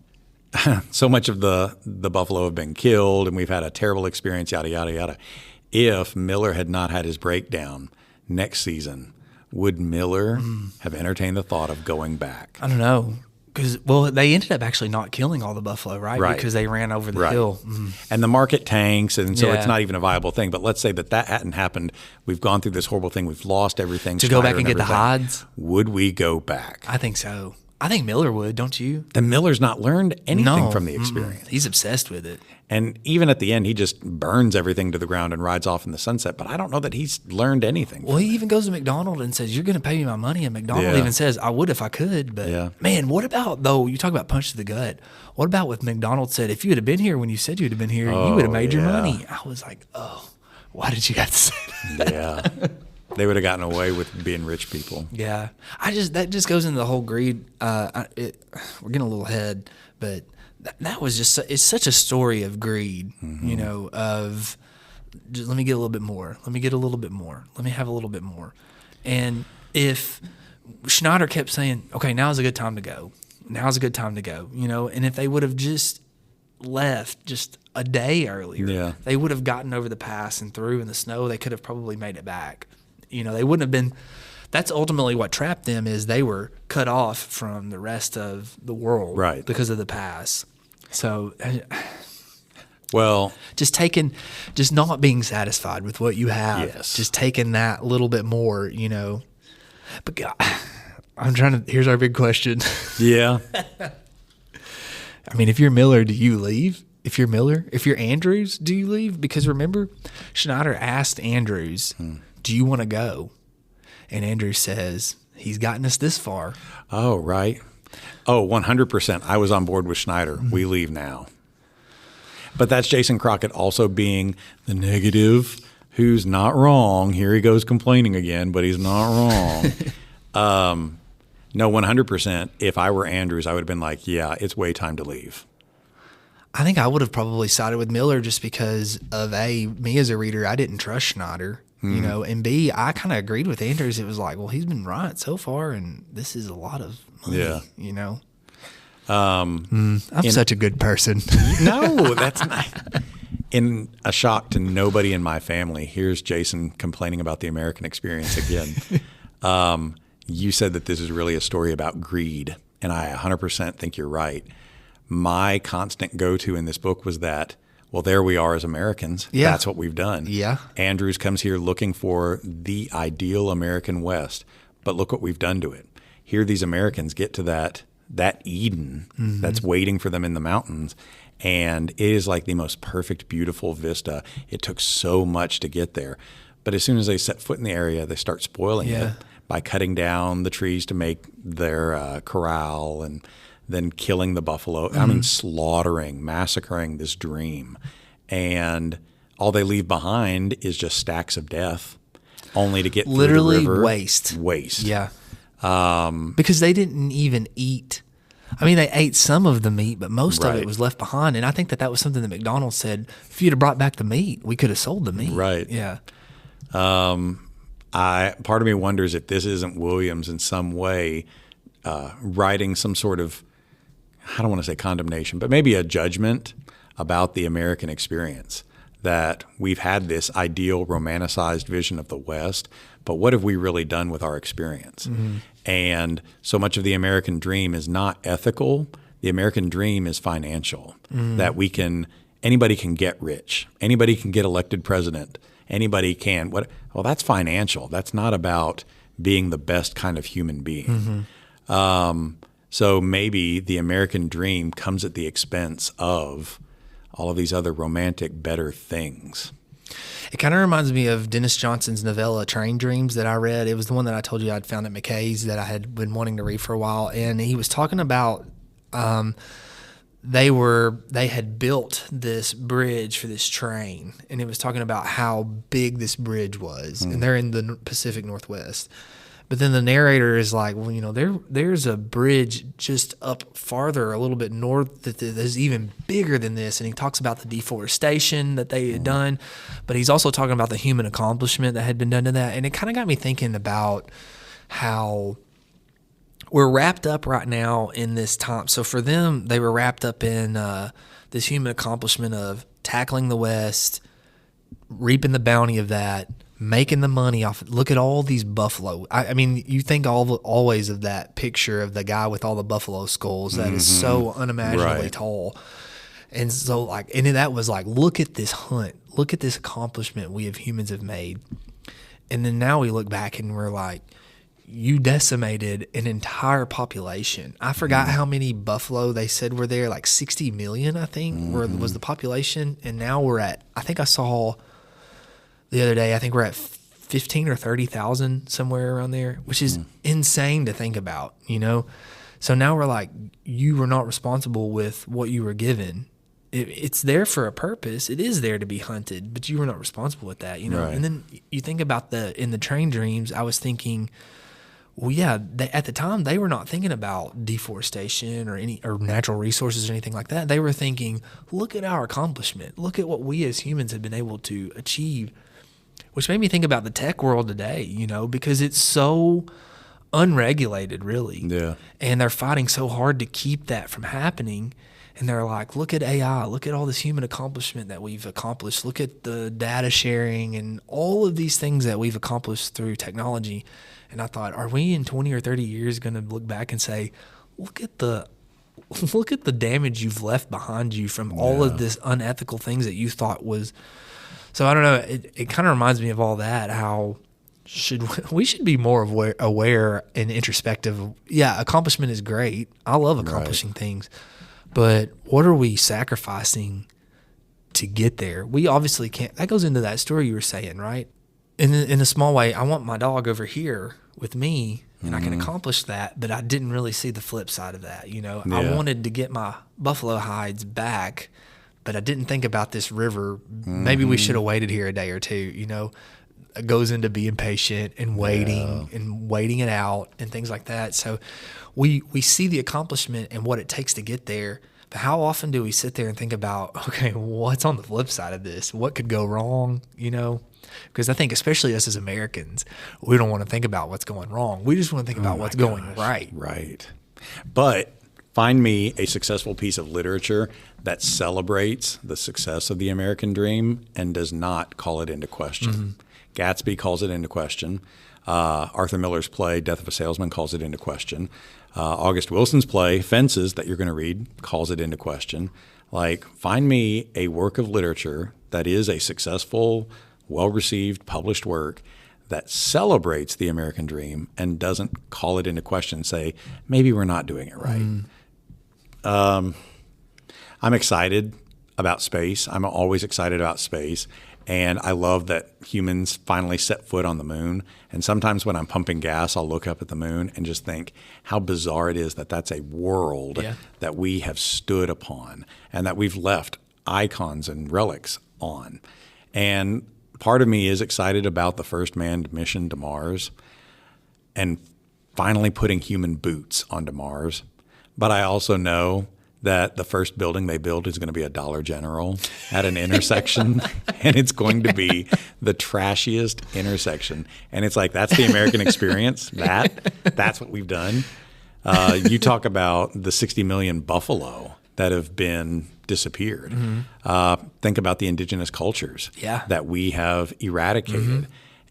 so much of the buffalo have been killed, and we've had a terrible experience, yada, yada, yada. If Miller had not had his breakdown next season, would Miller have entertained the thought of going back? I don't know. Because, they ended up actually not killing all the buffalo, right? Because they ran over the hill. And the market tanks, and so it's not even a viable thing. But let's say that hadn't happened. We've gone through this horrible thing. We've lost everything. To go back and get the hides? Would we go back? I think so. I think Miller would, don't you? And Miller's not learned anything from the experience. He's obsessed with it. And even at the end, he just burns everything to the ground and rides off in the sunset. But I don't know that he's learned anything. Well, he even goes to McDonald and says, you're going to pay me my money. And McDonald even says, I would if I could. But, man, what about, though, you talk about punch to the gut. What about with McDonald said, if you had been here when you said you would have been here, you would have made your money. I was like, why did you have to say that? Yeah. They would have gotten away with being rich people. Yeah. That just goes into the whole greed. We're getting a little ahead, but that was just, it's such a story of greed, of just, let me get a little bit more. Let me get a little bit more. Let me have a little bit more. And if Schneider kept saying, okay, now's a good time to go. Now's a good time to go, and if they would have just left just a day earlier, they would have gotten over the pass and through in the snow. They could have probably made it back. They wouldn't have been. That's ultimately what trapped them, is they were cut off from the rest of the world, right, because of the pass. So, just not being satisfied with what you have, just taking that little bit more, But God, here's our big question. Yeah. I mean, if you're Miller, do you leave? If you're Andrews, do you leave? Because remember, Schneider asked Andrews, do you want to go? And Andrews says, he's gotten us this far. Oh, right. Oh, 100%. I was on board with Schneider. We leave now. But that's Jason Crockett also being the negative, who's not wrong. Here he goes complaining again, but he's not wrong. No, 100%. If I were Andrews, I would have been like, yeah, it's way time to leave. I think I would have probably sided with Miller just because of me as a reader, I didn't trust Schneider. And B, I kind of agreed with Andrews. It was like, well, he's been right so far, and this is a lot of money, I'm such a good person. No, that's not. In a shock to nobody in my family, here's Jason complaining about the American experience again. You said that this is really a story about greed, and I 100% think you're right. My constant go-to in this book was that, well, there we are as Americans. Yeah. That's what we've done. Yeah. Andrews comes here looking for the ideal American West, but look what we've done to it. Here these Americans get to that Eden that's waiting for them in the mountains, and it is like the most perfect, beautiful vista. It took so much to get there. But as soon as they set foot in the area, they start spoiling it by cutting down the trees to make their corral and then killing the buffalo. I mean, slaughtering, massacring this dream. And all they leave behind is just stacks of death, only to get literally through the river. Waste. Yeah. Because they didn't even eat I mean, they ate some of the meat, but most of Right. it was left behind. And I think that was something that McDonald said, if you'd have brought back the meat, we could have sold the meat. Right. Yeah. Part of me wonders if this isn't Williams in some way writing some sort of, I don't want to say condemnation, but maybe a judgment about the American experience, that we've had this ideal romanticized vision of the West, but what have we really done with our experience? Mm-hmm. And so much of the American dream is not ethical. The American dream is financial, that anybody can get rich. Anybody can get elected president. Anybody can. Well, that's financial. That's not about being the best kind of human being. Mm-hmm. So maybe the American dream comes at the expense of all of these other romantic, better things. It kind of reminds me of Dennis Johnson's novella Train Dreams that I read. It was the one that I told you I'd found at McKay's that I had been wanting to read for a while. And he was talking about they had built this bridge for this train, and it was talking about how big this bridge was. And they're in the Pacific Northwest. But then the narrator is like, well, there's a bridge just up farther, a little bit north, that is even bigger than this. And he talks about the deforestation that they had done, but he's also talking about the human accomplishment that had been done to that. And it kind of got me thinking about how we're wrapped up right now in this time. So for them, they were wrapped up in this human accomplishment of tackling the West, reaping the bounty of that, making the money off. Look at all these buffalo. I mean, you think always of that picture of the guy with all the buffalo skulls that is so unimaginably tall. And so and that was like, look at this hunt. Look at this accomplishment we as humans have made. And then now we look back and we're like, you decimated an entire population. I forgot how many buffalo they said were there, like 60 million, I think, was the population. And now we're at, I think I saw the other day, I think we're at 15 or 30,000, somewhere around there, which is insane to think about, So now we're like, you were not responsible with what you were given. It's there for a purpose. It is there to be hunted, but you were not responsible with that, Right. And then you think about in the Train Dreams, I was thinking, well, yeah, at the time they were not thinking about deforestation or natural resources or anything like that. They were thinking, look at our accomplishment. Look at what we as humans have been able to achieve, which made me think about the tech world today, because it's so unregulated, really. Yeah. And they're fighting so hard to keep that from happening. And they're like, look at AI, look at all this human accomplishment that we've accomplished. Look at the data sharing and all of these things that we've accomplished through technology. And I thought, are we in 20 or 30 years going to look back and say, look at the damage you've left behind you from all of this unethical things that you thought was. So I don't know. It kind of reminds me of all that, how we should be more aware and introspective. Yeah, accomplishment is great. I love accomplishing things. But what are we sacrificing to get there? We obviously can't. That goes into that story you were saying, right? In a small way, I want my dog over here with me, and I can accomplish that, but I didn't really see the flip side of that. Yeah. I wanted to get my buffalo hides back, but I didn't think about this river. Maybe we should have waited here a day or two, It goes into being patient and waiting it out and things like that. So we see the accomplishment and what it takes to get there, but how often do we sit there and think about, okay, what's on the flip side of this? What could go wrong, Because I think especially us as Americans, we don't want to think about what's going wrong. We just want to think about what's going right. Right. But find me a successful piece of literature that celebrates the success of the American dream and does not call it into question. Gatsby calls it into question. Arthur Miller's play, Death of a Salesman, calls it into question. August Wilson's play, Fences, that you're going to read, calls it into question. Find me a work of literature that is a successful, well-received, published work that celebrates the American dream and doesn't call it into question, say, maybe we're not doing it right. I'm excited about space. I'm always excited about space. And I love that humans finally set foot on the moon. And sometimes when I'm pumping gas, I'll look up at the moon and just think how bizarre it is that that's a world that we have stood upon and that we've left icons and relics on. And part of me is excited about the first manned mission to Mars and finally putting human boots onto Mars. But I also know that the first building they build is going to be a Dollar General at an intersection, and it's going to be the trashiest intersection. And it's like, that's the American experience. That's what we've done. You talk about the 60 million buffalo that have been disappeared. Think about the indigenous cultures that we have eradicated.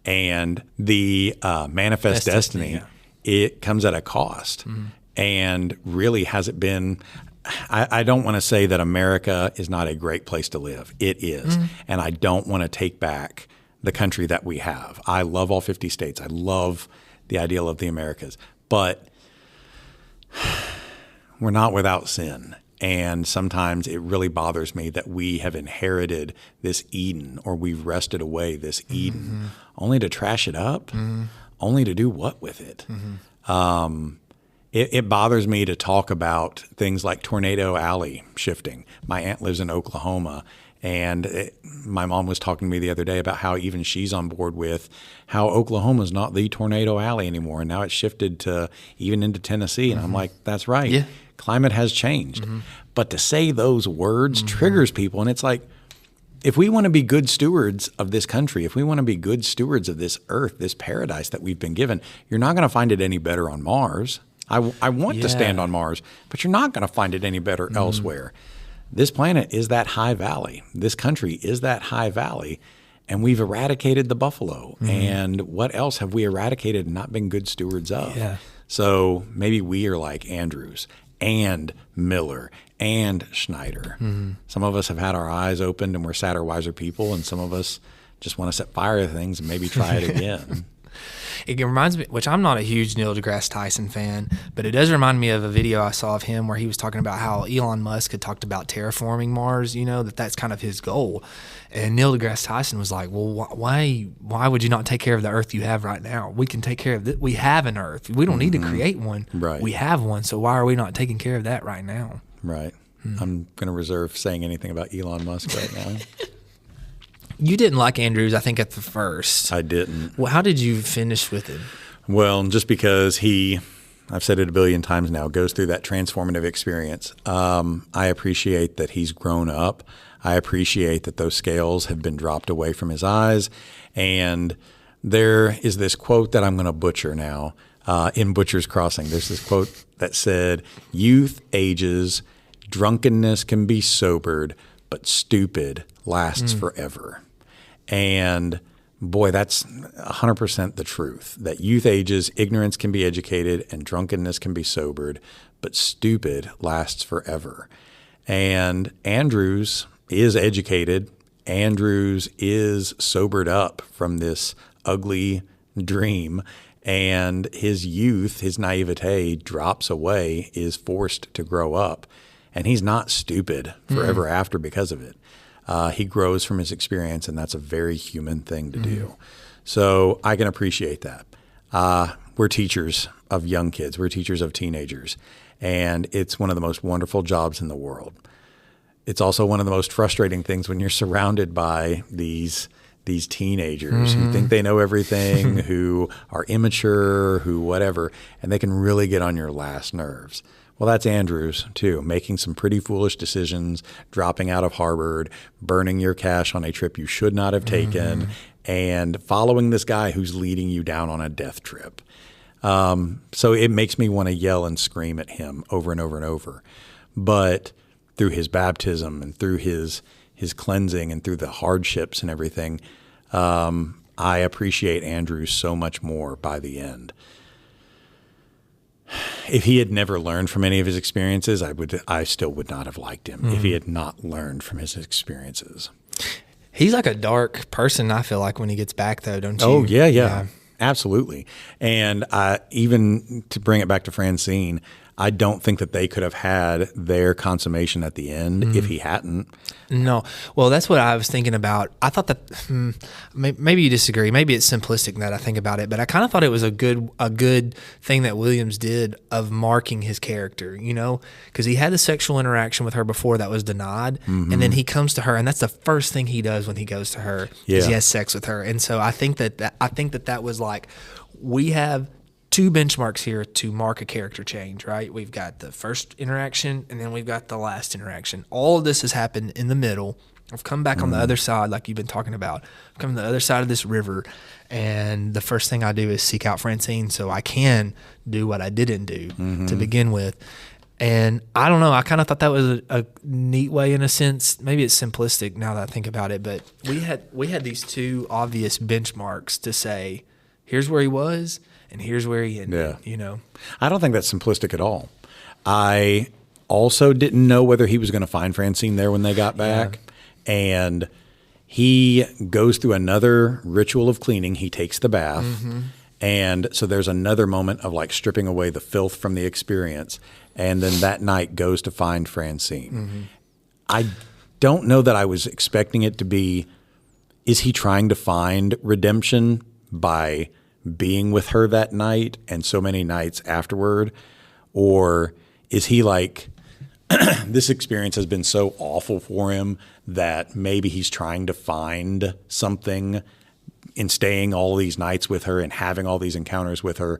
And the manifest destiny, it comes at a cost. And really, has it been... I don't want to say that America is not a great place to live. It is. And I don't want to take back the country that we have. I love all 50 states. I love the ideal of the Americas. But we're not without sin. And sometimes it really bothers me that we have inherited this Eden, or we've wrested away this Eden, only to trash it up, only to do what with it? It bothers me to talk about things like Tornado Alley shifting. My aunt lives in Oklahoma, and my mom was talking to me the other day about how even she's on board with how Oklahoma's not the Tornado Alley anymore, and now it's shifted to even into Tennessee. And I'm like, that's right. Yeah. Climate has changed. But to say those words triggers people, and it's like, if we want to be good stewards of this country, if we want to be good stewards of this earth, this paradise that we've been given, you're not going to find it any better on Mars. I want to stand on Mars, but you're not going to find it any better elsewhere. This planet is that high valley. This country is that high valley, and we've eradicated the buffalo. And what else have we eradicated and not been good stewards of? So maybe we are like Andrews and Miller and Schneider. Some of us have had our eyes opened and we're sadder, wiser people, and some of us just want to set fire to things and maybe try it again. It reminds me, which I'm not a huge Neil deGrasse Tyson fan, but it does remind me of a video I saw of him where he was talking about how Elon Musk had talked about terraforming Mars, that's kind of his goal. And Neil deGrasse Tyson was like, well, why would you not take care of the Earth you have right now? We can take care of it. We have an Earth. We don't need to create one. Right. We have one. So why are we not taking care of that right now? Right. I'm going to reserve saying anything about Elon Musk right now. You didn't like Andrews, I think, at the first. I didn't. Well, how did you finish with him? Well, just because I've said it a billion times now, goes through that transformative experience. I appreciate that he's grown up. I appreciate that those scales have been dropped away from his eyes. And there is this quote that I'm going to butcher now in Butcher's Crossing. There's this quote that said, "Youth ages, drunkenness can be sobered, but stupid lasts forever." And boy, that's 100% the truth, that youth ages, ignorance can be educated, and drunkenness can be sobered, but stupid lasts forever. And Andrews is educated. Andrews is sobered up from this ugly dream, and his youth, his naivete drops away, is forced to grow up. And he's not stupid forever after because of it. He grows from his experience, and that's a very human thing to do. So I can appreciate that. We're teachers of young kids. We're teachers of teenagers. And it's one of the most wonderful jobs in the world. It's also one of the most frustrating things when you're surrounded by these teenagers who think they know everything, who are immature, who whatever, and they can really get on your last nerves. Well, that's Andrews, too, making some pretty foolish decisions, dropping out of Harvard, burning your cash on a trip you should not have taken, and following this guy who's leading you down on a death trip. So it makes me want to yell and scream at him over and over and over. But through his baptism and through his cleansing and through the hardships and everything, I appreciate Andrews so much more by the end. If he had never learned from any of his experiences, I still would not have liked him if he had not learned from his experiences. He's like a dark person, I feel like, when he gets back, though, don't you? Oh, yeah. Absolutely. And even to bring it back to Francine, I don't think that they could have had their consummation at the end if he hadn't. No. Well, that's what I was thinking about. I thought that maybe you disagree. Maybe it's simplistic that I think about it, but I kind of thought it was a good thing that Williams did of marking his character, because he had the sexual interaction with her before that was denied, and then he comes to her, and that's the first thing he does when he goes to her is he has sex with her. And so I think that was like, we have two benchmarks here to mark a character change, right? We've got the first interaction, and then we've got the last interaction. All of this has happened in the middle. I've come back on the other side, like you've been talking about. I've come to the other side of this river, and the first thing I do is seek out Francine so I can do what I didn't do to begin with. And I don't know, I kind of thought that was a neat way in a sense. Maybe it's simplistic now that I think about it, but we had these two obvious benchmarks to say, here's where he was and here's where he ended, you know? I don't think that's simplistic at all. I also didn't know whether he was going to find Francine there when they got back. Yeah. And he goes through another ritual of cleaning. He takes the bath. And so there's another moment of like stripping away the filth from the experience. And then that night goes to find Francine. I don't know that I was expecting it to be, is he trying to find redemption by being with her that night and so many nights afterward? Or is he like, this experience has been so awful for him that maybe he's trying to find something in staying all these nights with her and having all these encounters with her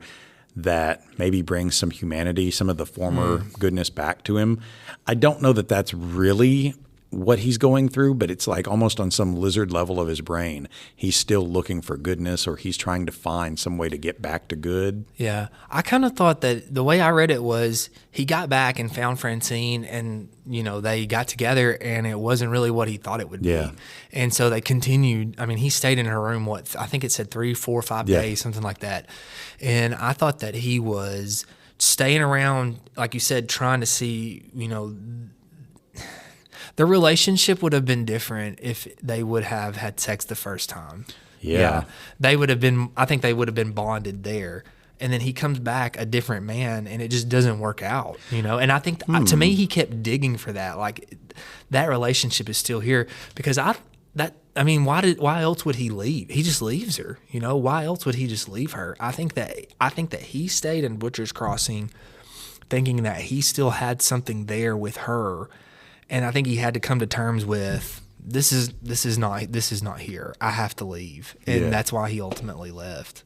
that maybe brings some humanity, some of the former goodness back to him. I don't know that that's really what he's going through, but it's like almost on some lizard level of his brain. He's still looking for goodness, or he's trying to find some way to get back to good. Yeah. I kind of thought that the way I read it was he got back and found Francine, and, you know, they got together, and it wasn't really what he thought it would be. And so they continued. I mean, he stayed in her room, I think it said 3, 4, 5 days, something like that. And I thought that he was staying around, like you said, trying to see, you know, the relationship would have been different if they would have had sex the first time. They would have been, I think they would have been bonded there. And then he comes back a different man, and it just doesn't work out, you know? And I think to me, he kept digging for that. Like, that relationship is still here because why else would he leave? He just leaves her, you know? Why else would he just leave her? I think that he stayed in Butcher's Crossing thinking that he still had something there with her. And I think he had to come to terms with this is not here. I have to leave, and that's why he ultimately left.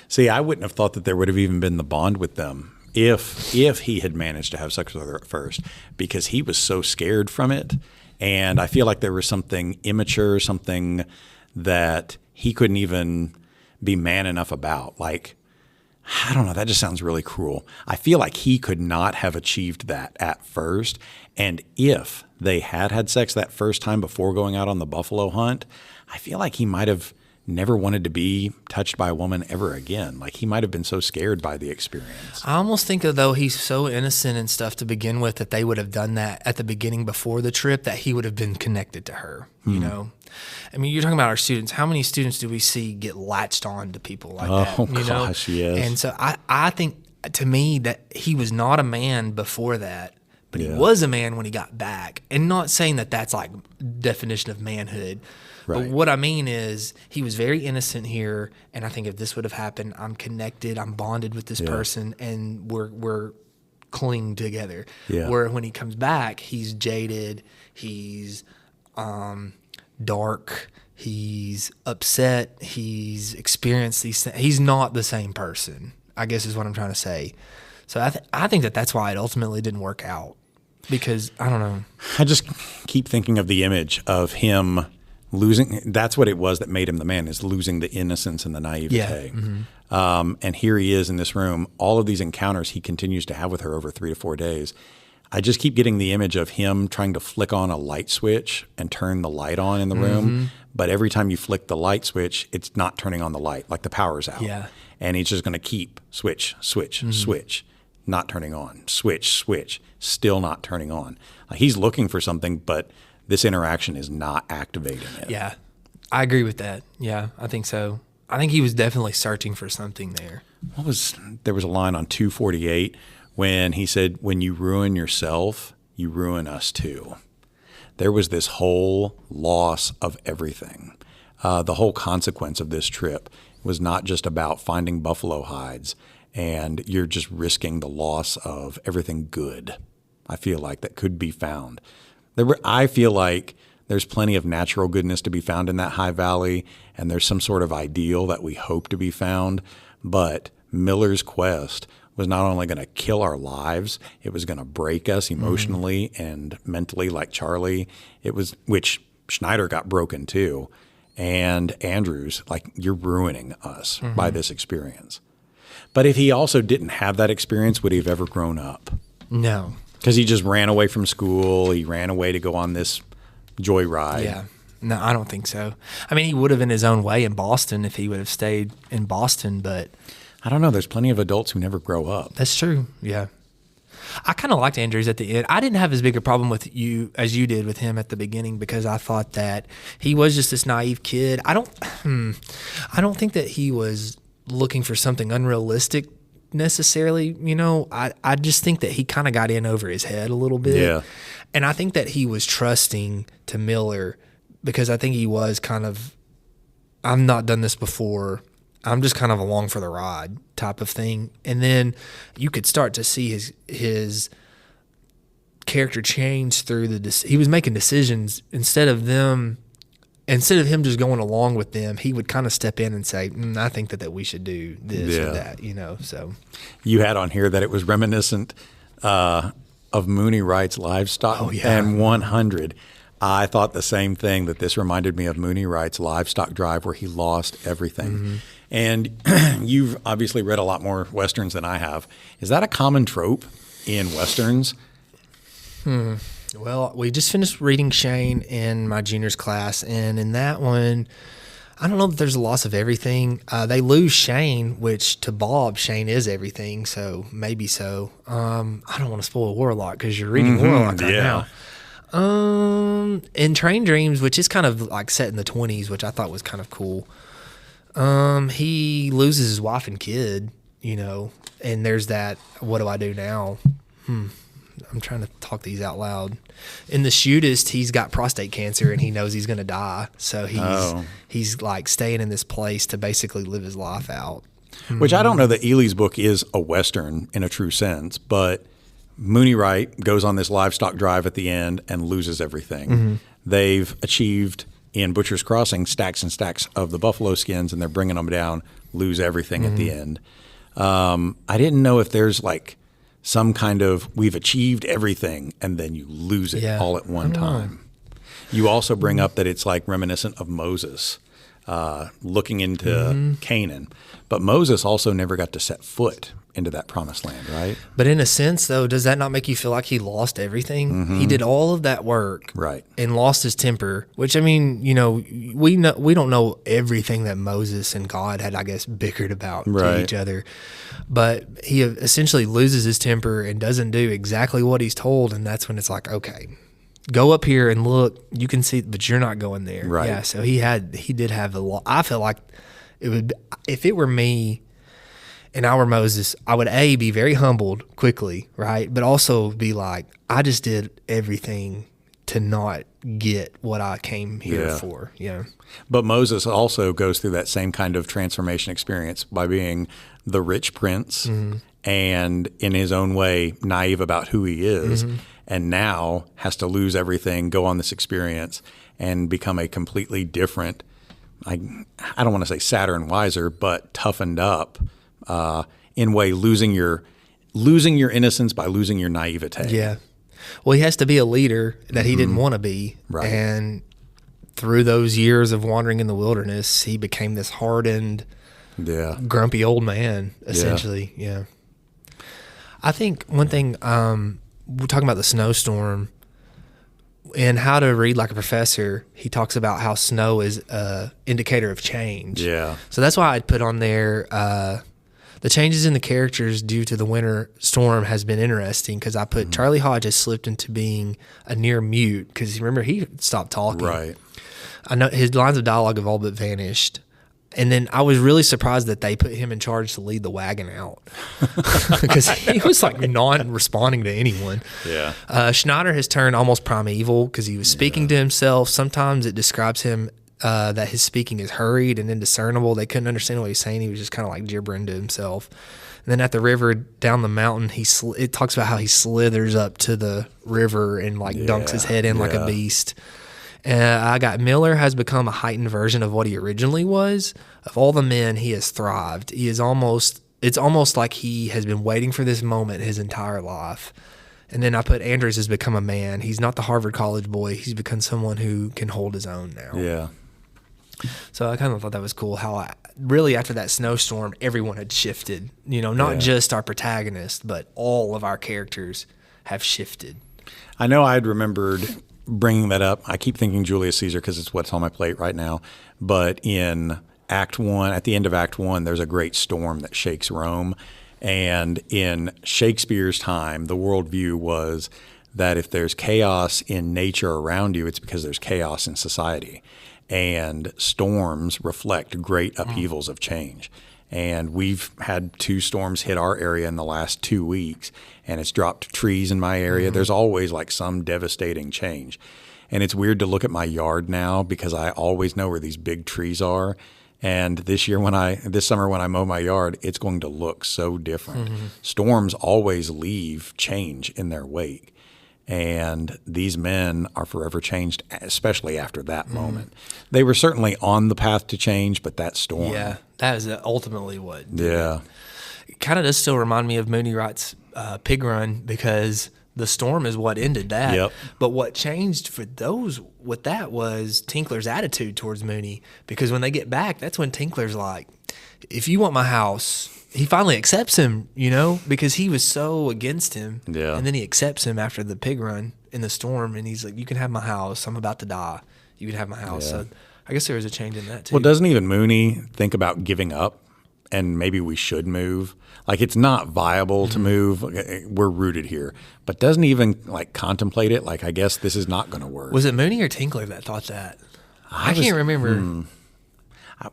See, I wouldn't have thought that there would have even been the bond with them if he had managed to have sex with her at first, because he was so scared from it, and I feel like there was something immature, something that he couldn't even be man enough about. Like, I don't know, that just sounds really cruel. I feel like he could not have achieved that at first. And if they had sex that first time before going out on the buffalo hunt, I feel like he might have never wanted to be touched by a woman ever again. Like, he might have been so scared by the experience. I almost think, though, he's so innocent and stuff to begin with, that they would have done that at the beginning before the trip, that he would have been connected to her, you know? I mean, you're talking about our students. How many students do we see get latched on to people like that? Oh, gosh, yes. And so I think, to me, that he was not a man before that, but he was a man when he got back. And not saying that that's like definition of manhood. Right. But what I mean is he was very innocent here, and I think if this would have happened, I'm connected, I'm bonded with this person, and we're clinging together. Where when he comes back, he's jaded, he's dark, he's upset, he's experienced these things. He's not the same person, I guess is what I'm trying to say. So I think that's why it ultimately didn't work out, because I don't know. I just keep thinking of the image of him losing. That's what it was that made him the man, is losing the innocence and the naivete. And here he is in this room, all of these encounters he continues to have with her over 3 to 4 days. I just keep getting the image of him trying to flick on a light switch and turn the light on in the room. But every time you flick the light switch, it's not turning on the light, like the power's out. And he's just going to keep switch, switch, not turning on, switch, still not turning on. He's looking for something, but this interaction is not activating it. Yeah, I agree with that. Yeah, I think so. I think he was definitely searching for something there. There was a line on 248 when he said, "When you ruin yourself, you ruin us too." There was this whole loss of everything. The whole consequence of this trip was not just about finding buffalo hides, and you're just risking the loss of everything good, I feel like, that could be found. I feel like there's plenty of natural goodness to be found in that high valley, and there's some sort of ideal that we hope to be found. But Miller's quest was not only going to kill our lives, it was going to break us emotionally and mentally, like Charley. Which Schneider got broken too. And Andrews, like, you're ruining us by this experience. But if he also didn't have that experience, would he have ever grown up? No. Because he just ran away from school. He ran away to go on this joyride. Yeah. No, I don't think so. I mean, he would have in his own way in Boston if he would have stayed in Boston, but I don't know. There's plenty of adults who never grow up. that's true. Yeah. I kind of liked Andrews at the end. I didn't have as big a problem with you as you did with him at the beginning because I thought that he was just this naive kid. I don't think that he was looking for something unrealistic necessarily. You know, I just think that he kind of got in over his head a little bit. Yeah. And I think that he was trusting to Miller because I think he was kind of, I've not done this before. I'm just kind of along for the ride type of thing. And then you could start to see his character change through he was making decisions instead of him just going along with them, he would kind of step in and say, I think that we should do this or that, you know, so. You had on here that it was reminiscent of Mooney Wright's Livestock and 100. I thought the same thing, that this reminded me of Mooney Wright's Livestock Drive where he lost everything. Mm-hmm. And you've obviously read a lot more Westerns than I have. Is that a common trope in Westerns? Well, we just finished reading Shane in my juniors class, and in that one, I don't know that there's a loss of everything. They lose Shane, which to Bob, Shane is everything, so maybe so. I don't want to spoil Warlock because you're reading Warlock right now. In Train Dreams, which is kind of like set in the 20s, which I thought was kind of cool. He loses his wife and kid, you know, and there's that, what do I do now? I'm trying to talk these out loud. In The Shootist, he's got prostate cancer and he knows he's going to die. So he's like staying in this place to basically live his life out. Which I don't know that Ely's book is a Western in a true sense, but Mooney Wright goes on this livestock drive at the end and loses everything. They've achieved in Butcher's Crossing stacks and stacks of the buffalo skins, and they're bringing them down, lose everything at the end. I didn't know if there's like some kind of we've achieved everything and then you lose it all at one time. You also bring up that it's like reminiscent of Moses looking into Canaan. But Moses also never got to set foot into that promised land, right? But in a sense, though, does that not make you feel like he lost everything? He did all of that work, right, and lost his temper. Which, I mean, you know, we don't know everything that Moses and God had, I guess, bickered about to each other. But he essentially loses his temper and doesn't do exactly what he's told, and that's when it's like, okay, go up here and look. You can see, but you're not going there. Right. Yeah. So he did have a lot. I feel like it would, if it were me. And I were Moses, I would be very humbled quickly, right? But also be like, I just did everything to not get what I came here for. Yeah. But Moses also goes through that same kind of transformation experience by being the rich prince and in his own way naive about who he is, and now has to lose everything, go on this experience, and become a completely different, I don't want to say sadder and wiser, but toughened up. In way, losing your innocence by losing your naivete. Yeah. Well, he has to be a leader that he didn't want to be. Right. And through those years of wandering in the wilderness, he became this hardened, grumpy old man, essentially. Yeah. I think one thing, we're talking about the snowstorm and how to read like a professor. He talks about how snow is an indicator of change. Yeah. So that's why I'd put on there, the changes in the characters due to the winter storm has been interesting because I put Charley Hoge has slipped into being a near mute because remember he stopped talking. Right. I know his lines of dialogue have all but vanished. And then I was really surprised that they put him in charge to lead the wagon out because he was like non-responding to anyone. Yeah. Schneider has turned almost primeval because he was speaking to himself. Sometimes it describes him that his speaking is hurried and indiscernible. They couldn't understand what he's saying. He was just kind of like gibbering to himself. And then at the river down the mountain, it talks about how he slithers up to the river and like dunks his head in like a beast. I got Miller has become a heightened version of what he originally was. Of all the men, he has thrived. He is almost it's almost like he has been waiting for this moment his entire life. And then I put Andrews has become a man. He's not the Harvard College boy. He's become someone who can hold his own now. Yeah. So I kind of thought that was cool how really after that snowstorm, everyone had shifted. Not just our protagonist, but all of our characters have shifted. I know I'd remembered bringing that up. I keep thinking Julius Caesar because it's what's on my plate right now. But in Act 1, at the end of Act 1, there's a great storm that shakes Rome. And in Shakespeare's time, the worldview was that if there's chaos in nature around you, it's because there's chaos in society. And storms reflect great upheavals of change. And we've had 2 storms hit our area in the last 2 weeks, and it's dropped trees in my area. There's always like some devastating change. And it's weird to look at my yard now because I always know where these big trees are. And this summer when I mow my yard, it's going to look so different. Storms always leave change in their wake. And these men are forever changed, especially after that moment. They were certainly on the path to change, but that storm. Yeah, that is ultimately what. Yeah. It kind of does still remind me of Mooney Wright's Pig Run because the storm is what ended that. Yep. But what changed for those with that was Tinkler's attitude towards Mooney, because when they get back, that's when Tinkler's like, if you want my house, he finally accepts him, because he was so against him. Yeah. And then he accepts him after the pig run in the storm, and he's like, you can have my house. I'm about to die. You can have my house. Yeah. So I guess there was a change in that too. Well, doesn't even Mooney think about giving up and maybe we should move? Like, it's not viable to move. We're rooted here. But doesn't even contemplate it. Like, I guess this is not going to work. Was it Mooney or Tinkler that thought that? I can't remember.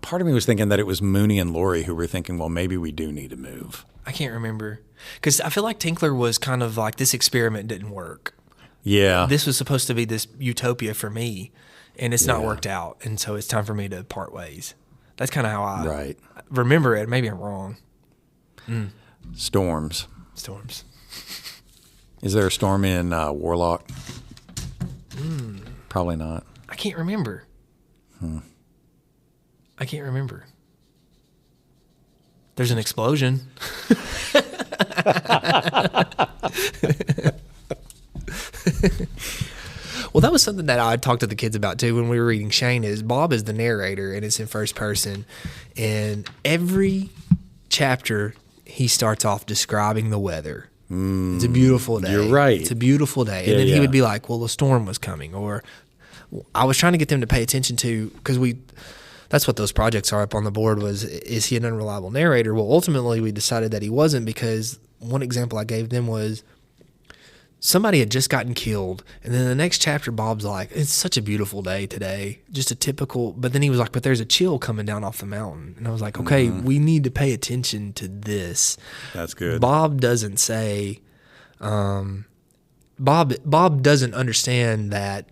Part of me was thinking that it was Mooney and Lori who were thinking, well, maybe we do need to move. I can't remember. Because I feel like Tinkler was kind of like, this experiment didn't work. Yeah. This was supposed to be this utopia for me, and it's not worked out. And so it's time for me to part ways. That's kind of how I remember it. Maybe I'm wrong. Storms. Storms. Is there a storm in Warlock? Probably not. I can't remember. I can't remember. There's an explosion. Well, that was something that I talked to the kids about too when we were reading Shane. Is Bob is the narrator and it's in first person, and every chapter he starts off describing the weather. It's a beautiful day. You're right. It's a beautiful day, and then he would be like, "Well, the storm was coming," or I was trying to get them to pay attention to because that's what those projects are up on the board was, is he an unreliable narrator? Well, ultimately we decided that he wasn't, because one example I gave them was somebody had just gotten killed. And then the next chapter, Bob's like, it's such a beautiful day today. Just a typical, but then he was like, but there's a chill coming down off the mountain. And I was like, okay, we need to pay attention to this. That's good. Bob doesn't say, Bob doesn't understand that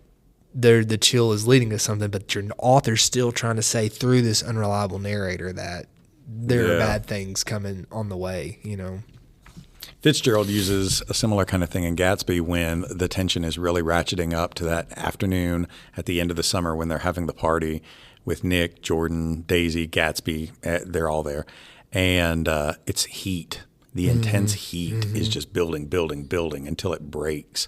the chill is leading to something, but your author's still trying to say through this unreliable narrator that there are bad things coming on the way, Fitzgerald uses a similar kind of thing in Gatsby when the tension is really ratcheting up to that afternoon at the end of the summer when they're having the party with Nick, Jordan, Daisy, Gatsby. They're all there. And it's heat. The intense heat is just building until it breaks.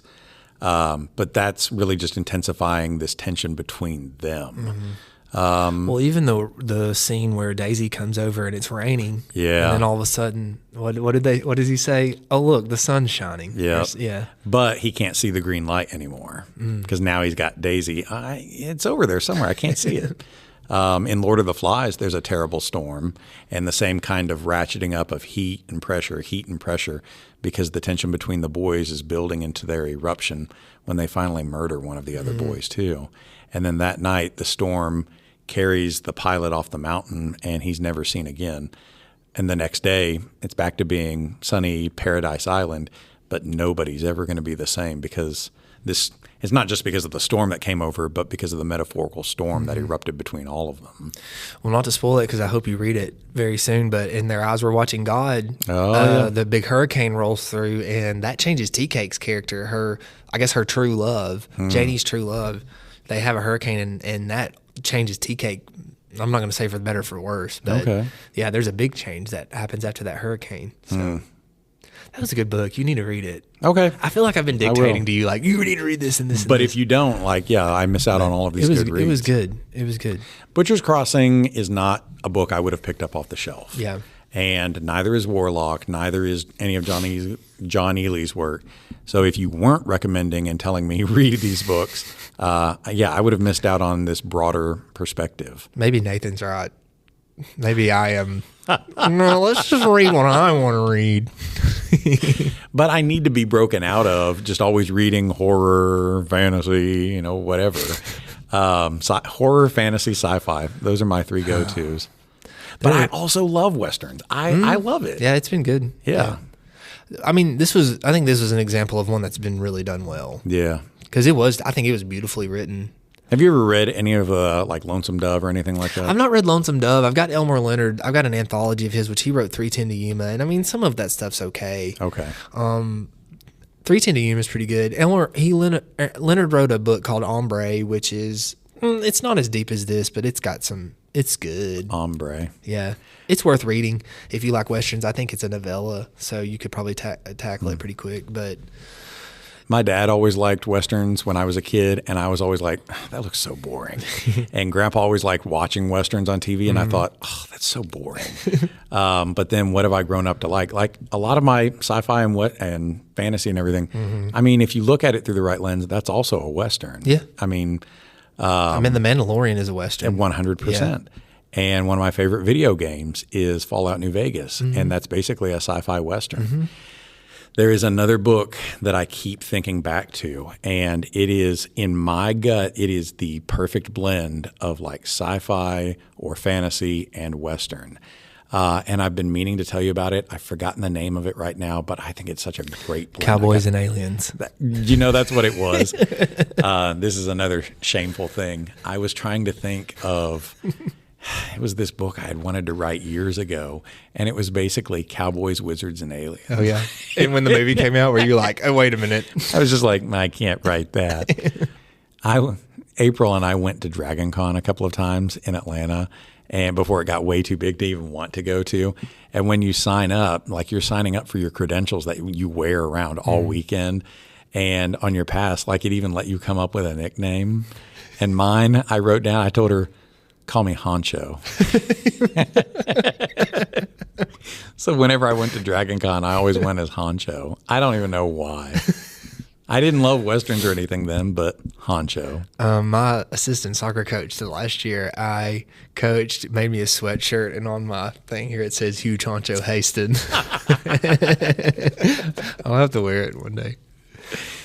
But that's really just intensifying this tension between them. Well, even the scene where Daisy comes over and it's raining, and then all of a sudden, what does he say? Oh, look, the sun's shining. Yeah. But he can't see the green light anymore because now he's got Daisy. It's over there somewhere. I can't see it. In Lord of the Flies, there's a terrible storm and the same kind of ratcheting up of heat and pressure, because the tension between the boys is building into their eruption when they finally murder one of the other boys too. And then that night, the storm carries the pilot off the mountain and he's never seen again. And the next day, it's back to being sunny Paradise Island, but nobody's ever going to be the same because it's not just because of the storm that came over, but because of the metaphorical storm that erupted between all of them. Well, not to spoil it, because I hope you read it very soon, but in Their Eyes Were Watching God, the big hurricane rolls through, and that changes Tea Cake's character, her true love, Janie's true love. They have a hurricane, and that changes Tea Cake I'm not going to say for the better or for worse, but Okay. yeah, there's a big change that happens after that hurricane. So that was a good book. You need to read it. Okay. I feel like I've been dictating to you, like, you need to read this and this and But this. if you don't, I miss out on all of these good reads. It was good. It was good. Butcher's Crossing is not a book I would have picked up off the shelf. Yeah. And neither is Warlock, neither is any of John Ely's work. So if you weren't recommending and telling me read these books, I would have missed out on this broader perspective. Maybe Nathan's right. Maybe I am. No, let's just read what I want to read. But I need to be broken out of just always reading horror, fantasy, whatever. Horror, fantasy, sci-fi. Those are my three go-tos. But I also love Westerns. I love it. Yeah, it's been good. Yeah. I mean, I think this was an example of one that's been really done well. Yeah. Because I think it was beautifully written. Have you ever read any of Lonesome Dove or anything like that? I've not read Lonesome Dove. I've got Elmore Leonard. I've got an anthology of his, which he wrote 310 to Yuma. And I mean, some of that stuff's okay. Okay. 310 to Yuma is pretty good. Leonard wrote a book called Ombre, which is, it's not as deep as this, but it's good. Ombre. Yeah. It's worth reading if you like Westerns. I think it's a novella, so you could probably tackle it pretty quick. But my dad always liked Westerns when I was a kid, and I was always like, that looks so boring. And Grandpa always liked watching Westerns on TV, and I thought, oh, that's so boring. But then what have I grown up to like? Like a lot of my sci-fi and fantasy and everything, I mean, if you look at it through the right lens, that's also a Western. Yeah. I mean, The Mandalorian is a Western. 100%. Yeah. And one of my favorite video games is Fallout New Vegas, and that's basically a sci-fi Western. There is another book that I keep thinking back to, and it is, in my gut, it is the perfect blend of like sci-fi or fantasy and Western. And I've been meaning to tell you about it. I've forgotten the name of it right now, but I think it's such a great blend. Cowboys and Aliens. That's what it was. This is another shameful thing. I was trying to think of... It was this book I had wanted to write years ago, and it was basically Cowboys, Wizards, and Aliens. Oh, yeah. And when the movie came out, were you like, oh, wait a minute? I was just like, I can't write that. April and I went to Dragon Con a couple of times in Atlanta, and before it got way too big to even want to go to. And when you sign up, like you're signing up for your credentials that you wear around all weekend, and on your pass, like it even let you come up with a nickname. And mine, I wrote down, I told her, call me Honcho. So whenever I went to Dragon Con, I always went as Honcho. I don't even know why. I didn't love Westerns or anything then, but Honcho. My assistant soccer coach the last year I coached made me a sweatshirt, and on my thing here it says Huge Honcho Hasted. I'll have to wear it one day.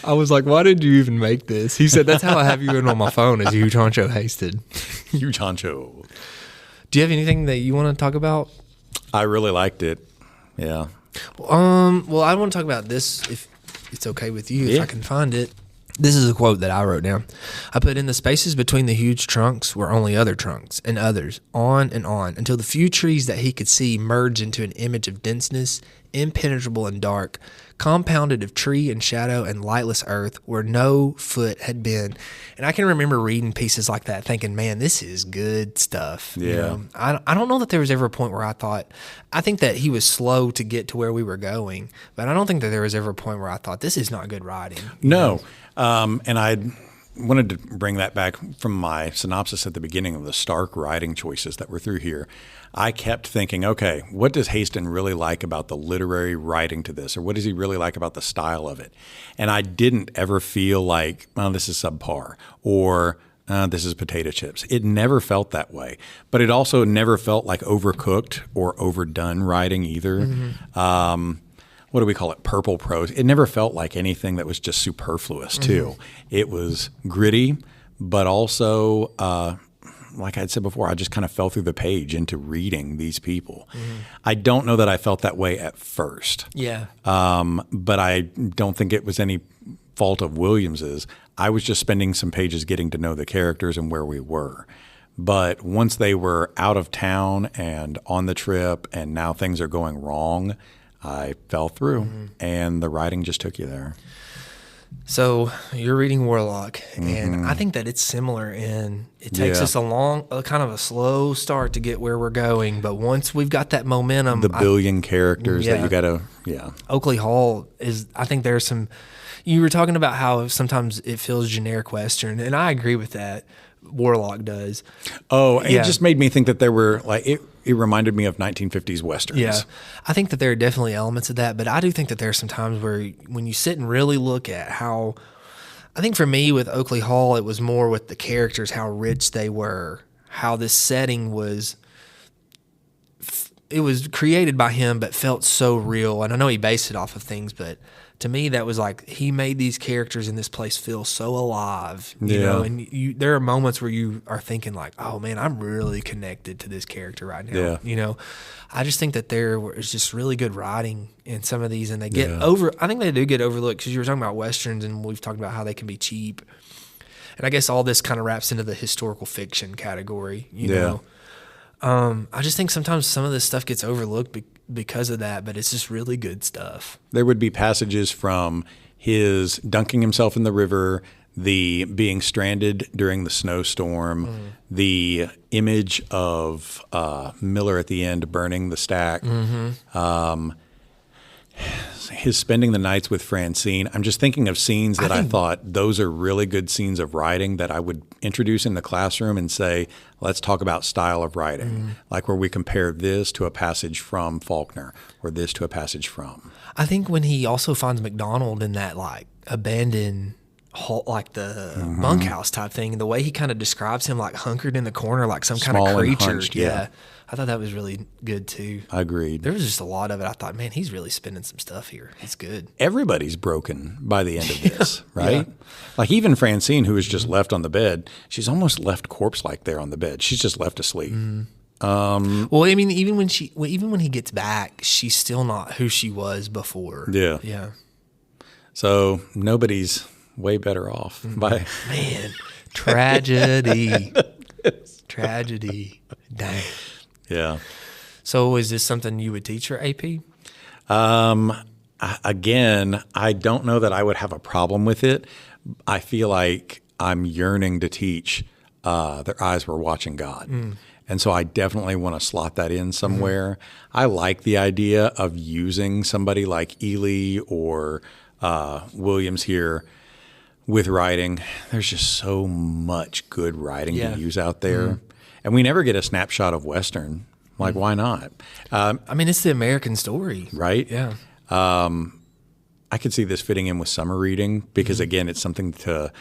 I was like, why did you even make this? He said, that's how I have you in on my phone, is Huge Honcho Hasted. Huge Honcho. Do you have anything that you want to talk about? I really liked it. Yeah. Well, I want to talk about this, if it's okay with you, if I can find it. This is a quote that I wrote down. I put, in the spaces between the huge trunks were only other trunks and others, on, until the few trees that he could see merged into an image of denseness, impenetrable and dark, compounded of tree and shadow and lightless earth where no foot had been. And I can remember reading pieces like that thinking, man, this is good stuff. Yeah. You know? I don't know that there was ever a point where I think that he was slow to get to where we were going, but I don't think that there was ever a point where I thought, this is not good writing. No. And I wanted to bring that back from my synopsis at the beginning of the stark writing choices that were through here. I kept thinking, okay, what does Haston really like about the literary writing to this? Or what does he really like about the style of it? And I didn't ever feel like, oh, this is subpar, or this is potato chips. It never felt that way. But it also never felt like overcooked or overdone writing either. What do we call it? Purple prose. It never felt like anything that was just superfluous too. It was gritty, but also, like I'd said before, I just kind of fell through the page into reading these people. I don't know that I felt that way at first. Yeah. But I don't think it was any fault of Williams's. I was just spending some pages getting to know the characters and where we were. But once they were out of town and on the trip and now things are going wrong, I fell through, and the writing just took you there. So you're reading Warlock, and I think that it's similar in it takes us a kind of a slow start to get where we're going, but once we've got that momentum, the billion characters that you got to, Oakley Hall is, I think there's some, you were talking about how sometimes it feels generic Western, and I agree with that. Warlock does. Oh, it just made me think that there were it reminded me of 1950s Westerns. Yeah. I think that there are definitely elements of that, but I do think that there are some times where when you sit and really look at how, I think for me with Oakley Hall, it was more with the characters, how rich they were, how this setting was, it was created by him, but felt so real. And I know he based it off of things, but to me, that was like he made these characters in this place feel so alive, you know. And there are moments where you are thinking like, "Oh man, I'm really connected to this character right now." Yeah. You know, I just think that there is just really good writing in some of these, and they get over. I think they do get overlooked because you were talking about westerns, and we've talked about how they can be cheap. And I guess all this kind of wraps into the historical fiction category, you know. I just think sometimes some of this stuff gets overlooked because of that, but it's just really good stuff. There would be passages from his dunking himself in the river, the being stranded during the snowstorm, the image of Miller at the end burning the stack, his spending the nights with Francine. I'm just thinking of scenes that I thought those are really good scenes of writing that I would introduce in the classroom and say, let's talk about style of writing, like where we compare this to a passage from Faulkner or this to a passage from. I think when he also finds McDonald in that like abandoned like the bunkhouse type thing, and the way he kind of describes him like hunkered in the corner like some kind of creature. Hunched, I thought that was really good too. Agreed. There was just a lot of it. I thought, man, he's really spinning some stuff here. It's good. Everybody's broken by the end of this, right? Like even Francine, who was just left on the bed, she's almost left corpse-like there on the bed. She's just left asleep. Well, I mean, even when he gets back, she's still not who she was before. Yeah. So nobody's way better off by man. Tragedy. Tragedy. Dang. Yeah. So is this something you would teach for AP? Again, I don't know that I would have a problem with it. I feel like I'm yearning to teach Their Eyes Were Watching God. And so I definitely want to slot that in somewhere. I like the idea of using somebody like Ely or Williams here with writing. There's just so much good writing to use out there. And we never get a snapshot of Western. Like, why not? I mean, it's the American story. Right? Yeah. I could see this fitting in with summer reading because, again, it's something to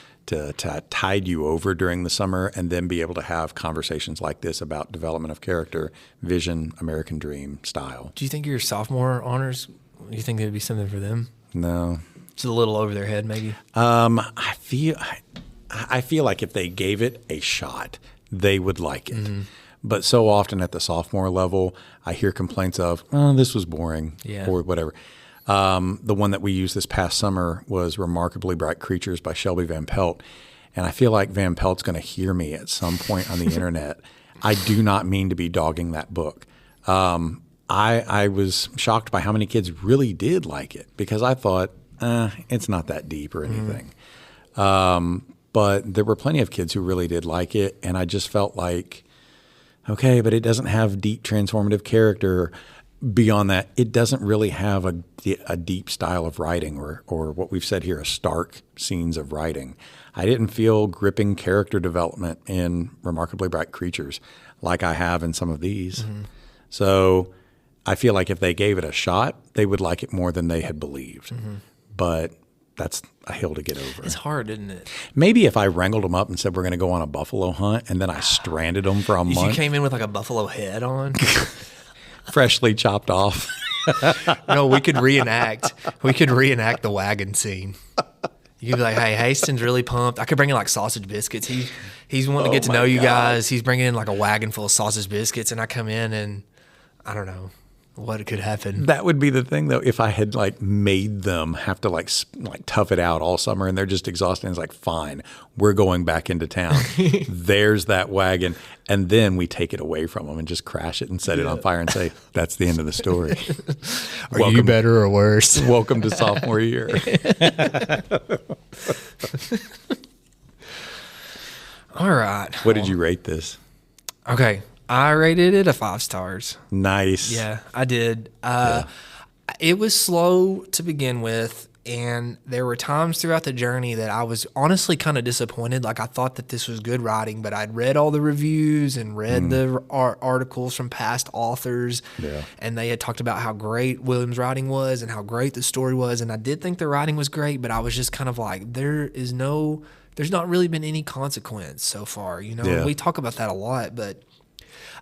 tide you over during the summer and then be able to have conversations like this about development of character, vision, American dream, style. Do you think your sophomore honors, do you think it would be something for them? No. It's a little over their head, maybe. I feel like if they gave it a shot, they would like it. But so often at the sophomore level, I hear complaints of, oh, this was boring or whatever. The one that we used this past summer was Remarkably Bright Creatures by Shelby Van Pelt. And I feel like Van Pelt's going to hear me at some point on the internet. I do not mean to be dogging that book. I was shocked by how many kids really did like it because I thought, it's not that deep or anything. But there were plenty of kids who really did like it, and I just felt like, okay, but it doesn't have deep transformative character. Beyond that, it doesn't really have a deep style of writing or what we've said here, a stark scenes of writing. I didn't feel gripping character development in Remarkably Bright Creatures like I have in some of these. So I feel like if they gave it a shot, they would like it more than they had believed. But that's a hill to get over. It's hard, isn't it? Maybe if I wrangled them up and said we're going to go on a buffalo hunt and then I stranded them for a month. You came in with like a buffalo head on? Freshly chopped off. No, we could reenact the wagon scene. You'd be like, hey, Hastings really pumped. I could bring in like sausage biscuits. He's wanting to get to know you guys. He's bringing in like a wagon full of sausage biscuits, and I come in and I don't know. what could happen. That would be the thing, though, if I had like made them have to like tough it out all summer and they're just exhausted. And it's like, fine, we're going back into town. There's that wagon. And then we take it away from them and just crash it and set it on fire and say, that's the end of the story. Are you better or worse? Welcome to sophomore year. All right. What did you rate this? Okay. I rated it a 5 stars. Nice. Yeah, I did. It was slow to begin with, and there were times throughout the journey that I was honestly kind of disappointed. Like, I thought that this was good writing, but I'd read all the reviews and read the articles from past authors, and they had talked about how great Williams' writing was and how great the story was, and I did think the writing was great, but I was just kind of like, there's not really been any consequence so far, you know? And we talk about that a lot, but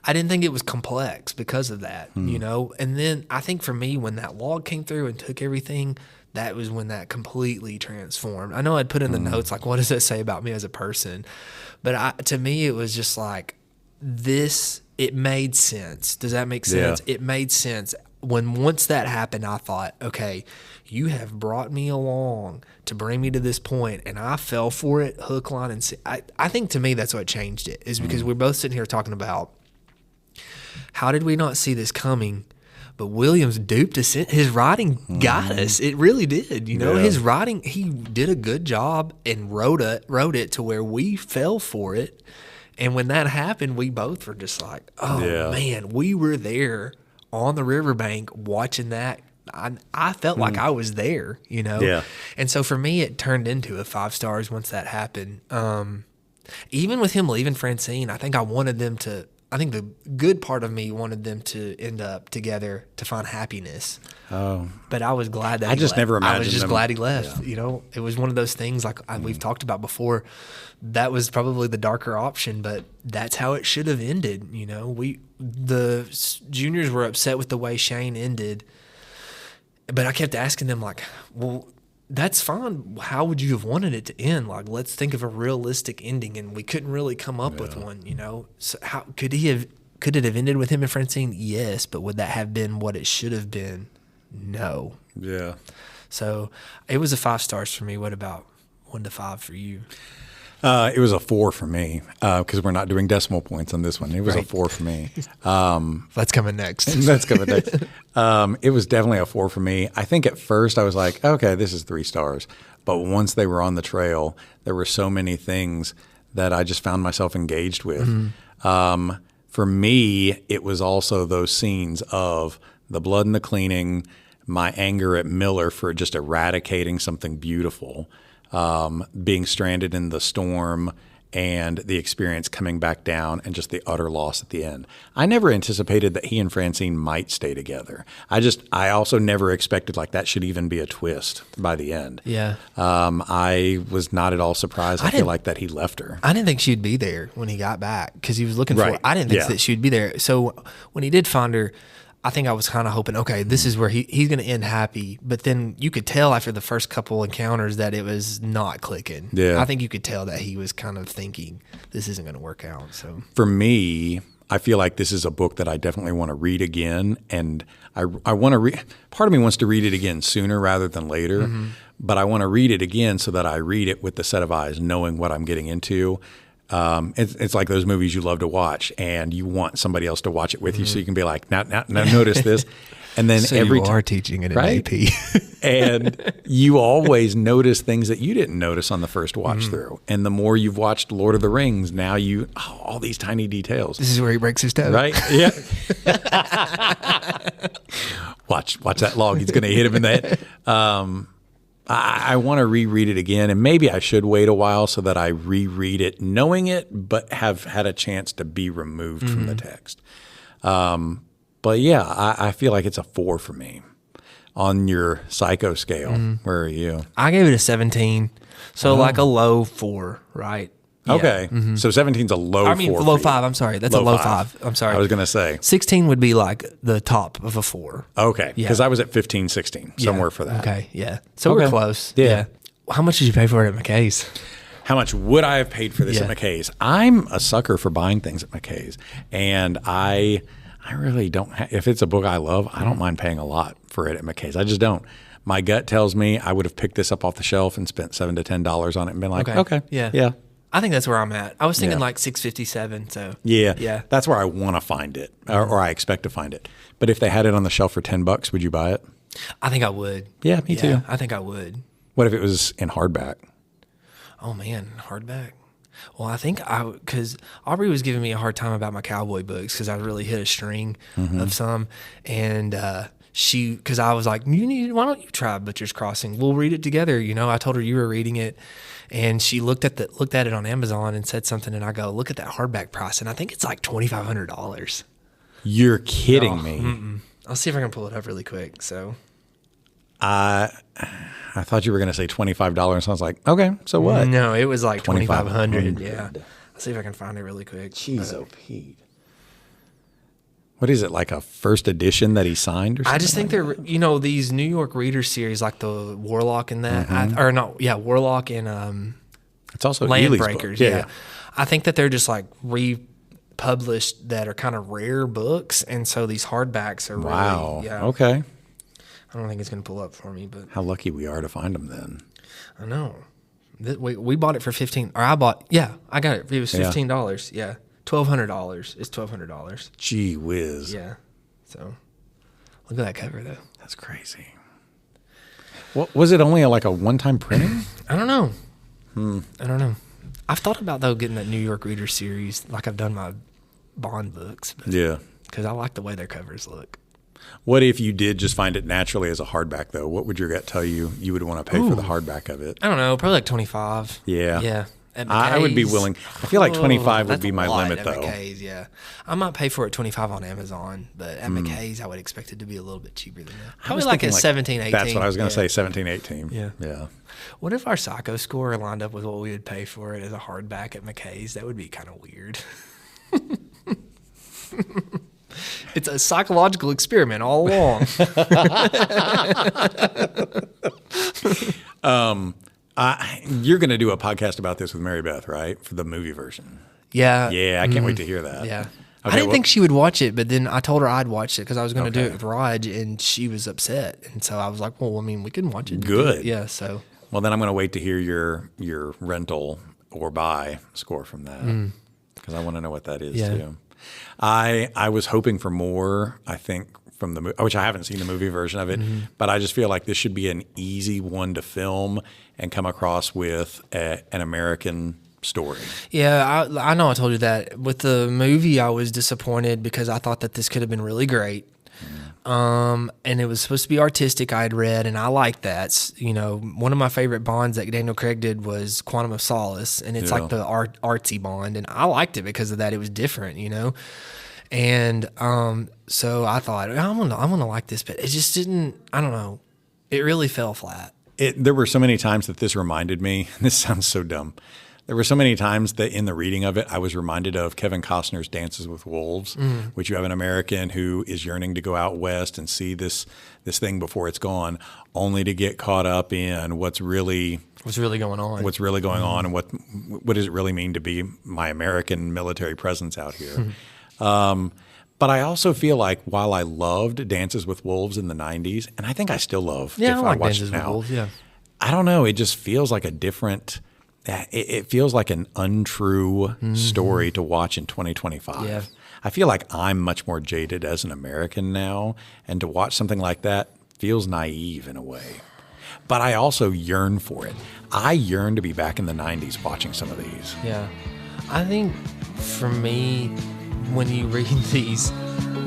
I didn't think it was complex because of that, you know? And then I think for me, when that log came through and took everything, that was when that completely transformed. I know I'd put in the notes, like, what does that say about me as a person? But to me, it was just like, it made sense. Does that make sense? Yeah. It made sense. Once that happened, I thought, okay, you have brought me along to bring me to this point, and I fell for it, hook, line, and I think to me that's what changed it, is because we're both sitting here talking about how did we not see this coming? But Williams duped us. His writing got us. It really did. You know, his writing, he did a good job and wrote it to where we fell for it. And when that happened, we both were just like, oh, man, we were there on the riverbank watching that. I felt like I was there, you know? Yeah. And so for me, it turned into a 5 stars once that happened. Even with him leaving Francine, I think the good part of me wanted them to end up together to find happiness. Oh. But I was glad that never imagined I was just them. glad he left. Yeah. You know, it was one of those things like we've talked about before. That was probably the darker option, but that's how it should have ended. You know, the juniors were upset with the way Shane ended, but I kept asking them like, well, that's fine. How would you have wanted it to end? Like, let's think of a realistic ending, and we couldn't really come up with one, you know? So how could it have ended with him and Francine? Yes, but would that have been what it should have been? No. Yeah. So it was a 5 stars for me. What about 1 to 5 for you? It was a 4 for me because we're not doing decimal points on this one. It was a 4 for me. That's coming next. That's coming next. It was definitely a 4 for me. I think at first I was like, okay, this is 3 stars. But once they were on the trail, there were so many things that I just found myself engaged with. Mm-hmm. For me, it was also those scenes of the blood and the cleaning, my anger at Miller for just eradicating something beautiful. Being stranded in the storm and the experience coming back down and just the utter loss at the end. I never anticipated that he and Francine might stay together. I also never expected like that should even be a twist by the end. Yeah. I was not at all surprised. I feel like that he left her. I didn't think she'd be there when he got back because he was looking for her. I didn't think that she'd be there. So when he did find her, I think I was kind of hoping, okay, this is where he's going to end happy. But then you could tell after the first couple encounters that it was not clicking. Yeah. I think you could tell that he was kind of thinking this isn't going to work out. So for me, I feel like this is a book that I definitely want to read again. And I want to read, part of me wants to read it again sooner rather than later. Mm-hmm. But I want to read it again so that I read it with the set of eyes, knowing what I'm getting into. It's like those movies you love to watch, and you want somebody else to watch it with you, so you can be like, now notice this, and then so you are teaching it in AP, and you always notice things that you didn't notice on the first watch through. And the more you've watched Lord of the Rings, now all these tiny details. This is where he breaks his toe, right? Yeah. Watch that log. He's going to hit him in the head. I want to reread it again, and maybe I should wait a while so that I reread it knowing it, but have had a chance to be removed from the text. But yeah, I feel like it's a 4 for me. On your psycho scale, where are you? I gave it a 17, so like a low 4, right? Yeah. Okay, so 17's a low 4. I mean, low 5. I'm sorry, that's a low 5. I'm sorry. I was going to say 16 would be like the top of a 4. Okay, because I was at 15, 16, somewhere for that. Okay, yeah. So we're close. Yeah. How much did you pay for it at McKay's? How much would I have paid for this at McKay's? I'm a sucker for buying things at McKay's, and I I really don't. If it's a book I love, I don't mind paying a lot for it at McKay's. I just don't. My gut tells me I would have picked this up off the shelf and spent $7 to $10 on it and been like, okay, yeah. I think that's where I'm at. I was thinking like $6.57. So yeah, that's where I want to find it, or I expect to find it. But if they had it on the shelf for $10, would you buy it? I think I would. Yeah, me too. I think I would. What if it was in hardback? Oh man, hardback. Well, I think because Aubrey was giving me a hard time about my cowboy books because I really hit a string of some, and because I was like, why don't you try Butcher's Crossing? We'll read it together. I told her you were reading it, and she looked at it on Amazon and said something, and I go, look at that hardback price, and I think it's like $2,500. You're kidding me. Mm-mm. I'll see if I can pull it up really quick. So, I thought you were going to say $25, so I was like, okay, so what? No, it was like $2,500. Yeah, I'll see if I can find it really quick. Jeez, Pete. What is it, like a first edition that he signed or something? I just think they're, these New York Reader series, like the Warlock and that, Warlock and it's also Landbreakers. Yeah. I think that they're just like republished that are kind of rare books, and so these hardbacks are wow. Really, Okay. I don't think it's going to pull up for me, but how lucky we are to find them then. I know. We bought it for $15, or I got it. It was $15. Yeah. $1,200. It's $1,200. Gee whiz. Yeah. So look at that cover though. That's crazy. What was it? Only like a one-time printing? I don't know. I don't know. I've thought about though getting that New York Reader series, like I've done my Bond books. Yeah. Because I like the way their covers look. What if you did just find it naturally as a hardback though? What would your gut tell you would want to pay for the hardback of it? I don't know. Probably like $25. Yeah. Yeah. I would be willing. I feel like 25 would be my limit, though. McKay's, yeah. I might pay for it 25 on Amazon, but at McKay's, I would expect it to be a little bit cheaper than that. Probably like a 17, 18. That's what I was going to say, 17, 18. Yeah. What if our Psycho score lined up with what we would pay for it as a hardback at McKay's? That would be kind of weird. It's a psychological experiment all along. You're going to do a podcast about this with Mary Beth, right? For the movie version. Yeah. Yeah, I can't wait to hear that. Yeah. Okay, I didn't think she would watch it, but then I told her I'd watch it because I was going to do it with Raj, and she was upset. And so I was like, well, I mean, we can watch it. Good. Yeah, so. Well, then I'm going to wait to hear your rental or buy score from that because I want to know what that is too. I was hoping for more, I think, from the movie, which I haven't seen the movie version of it, but I just feel like this should be an easy one to film and come across with an American story. Yeah, I know I told you that. With the movie, I was disappointed because I thought that this could have been really great. And it was supposed to be artistic, I had read, and I liked that. One of my favorite Bonds that Daniel Craig did was Quantum of Solace, and it's like the artsy Bond, and I liked it because of that. It was different, And so I thought, I'm gonna like this, but it just didn't. I don't know. It really fell flat. There were so many times that this reminded me. This sounds so dumb. There were so many times that in the reading of it, I was reminded of Kevin Costner's Dances with Wolves, which you have an American who is yearning to go out west and see this thing before it's gone, only to get caught up in what's really going on. What's really going on, and what does it really mean to be my American military presence out here? But I also feel like while I loved Dances with Wolves in the 90s, and I think I still love if I watch it now, with Wolves, I don't know. It just feels like a different – it feels like an untrue story to watch in 2025. Yeah. I feel like I'm much more jaded as an American now, and to watch something like that feels naive in a way. But I also yearn for it. I yearn to be back in the 90s watching some of these. Yeah. I think for me – when you read these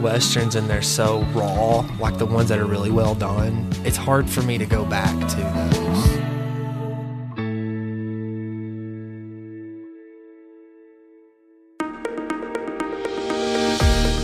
Westerns and they're so raw, like the ones that are really well done, it's hard for me to go back to those.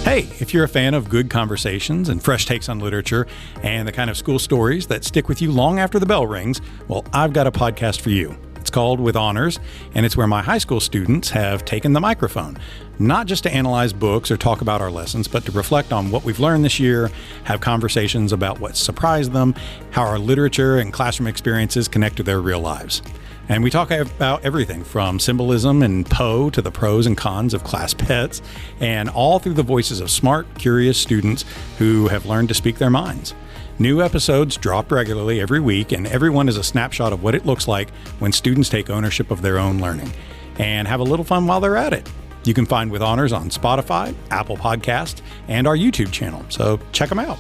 Hey, if you're a fan of good conversations and fresh takes on literature and the kind of school stories that stick with you long after the bell rings, well, I've got a podcast for you. It's called With Honors, and it's where my high school students have taken the microphone, not just to analyze books or talk about our lessons, but to reflect on what we've learned this year, have conversations about what surprised them, how our literature and classroom experiences connect to their real lives. And we talk about everything from symbolism and Poe to the pros and cons of class pets, and all through the voices of smart, curious students who have learned to speak their minds. New episodes drop regularly every week, and everyone is a snapshot of what it looks like when students take ownership of their own learning and have a little fun while they're at it. You can find With Honors on Spotify, Apple Podcasts, and our YouTube channel, so check them out.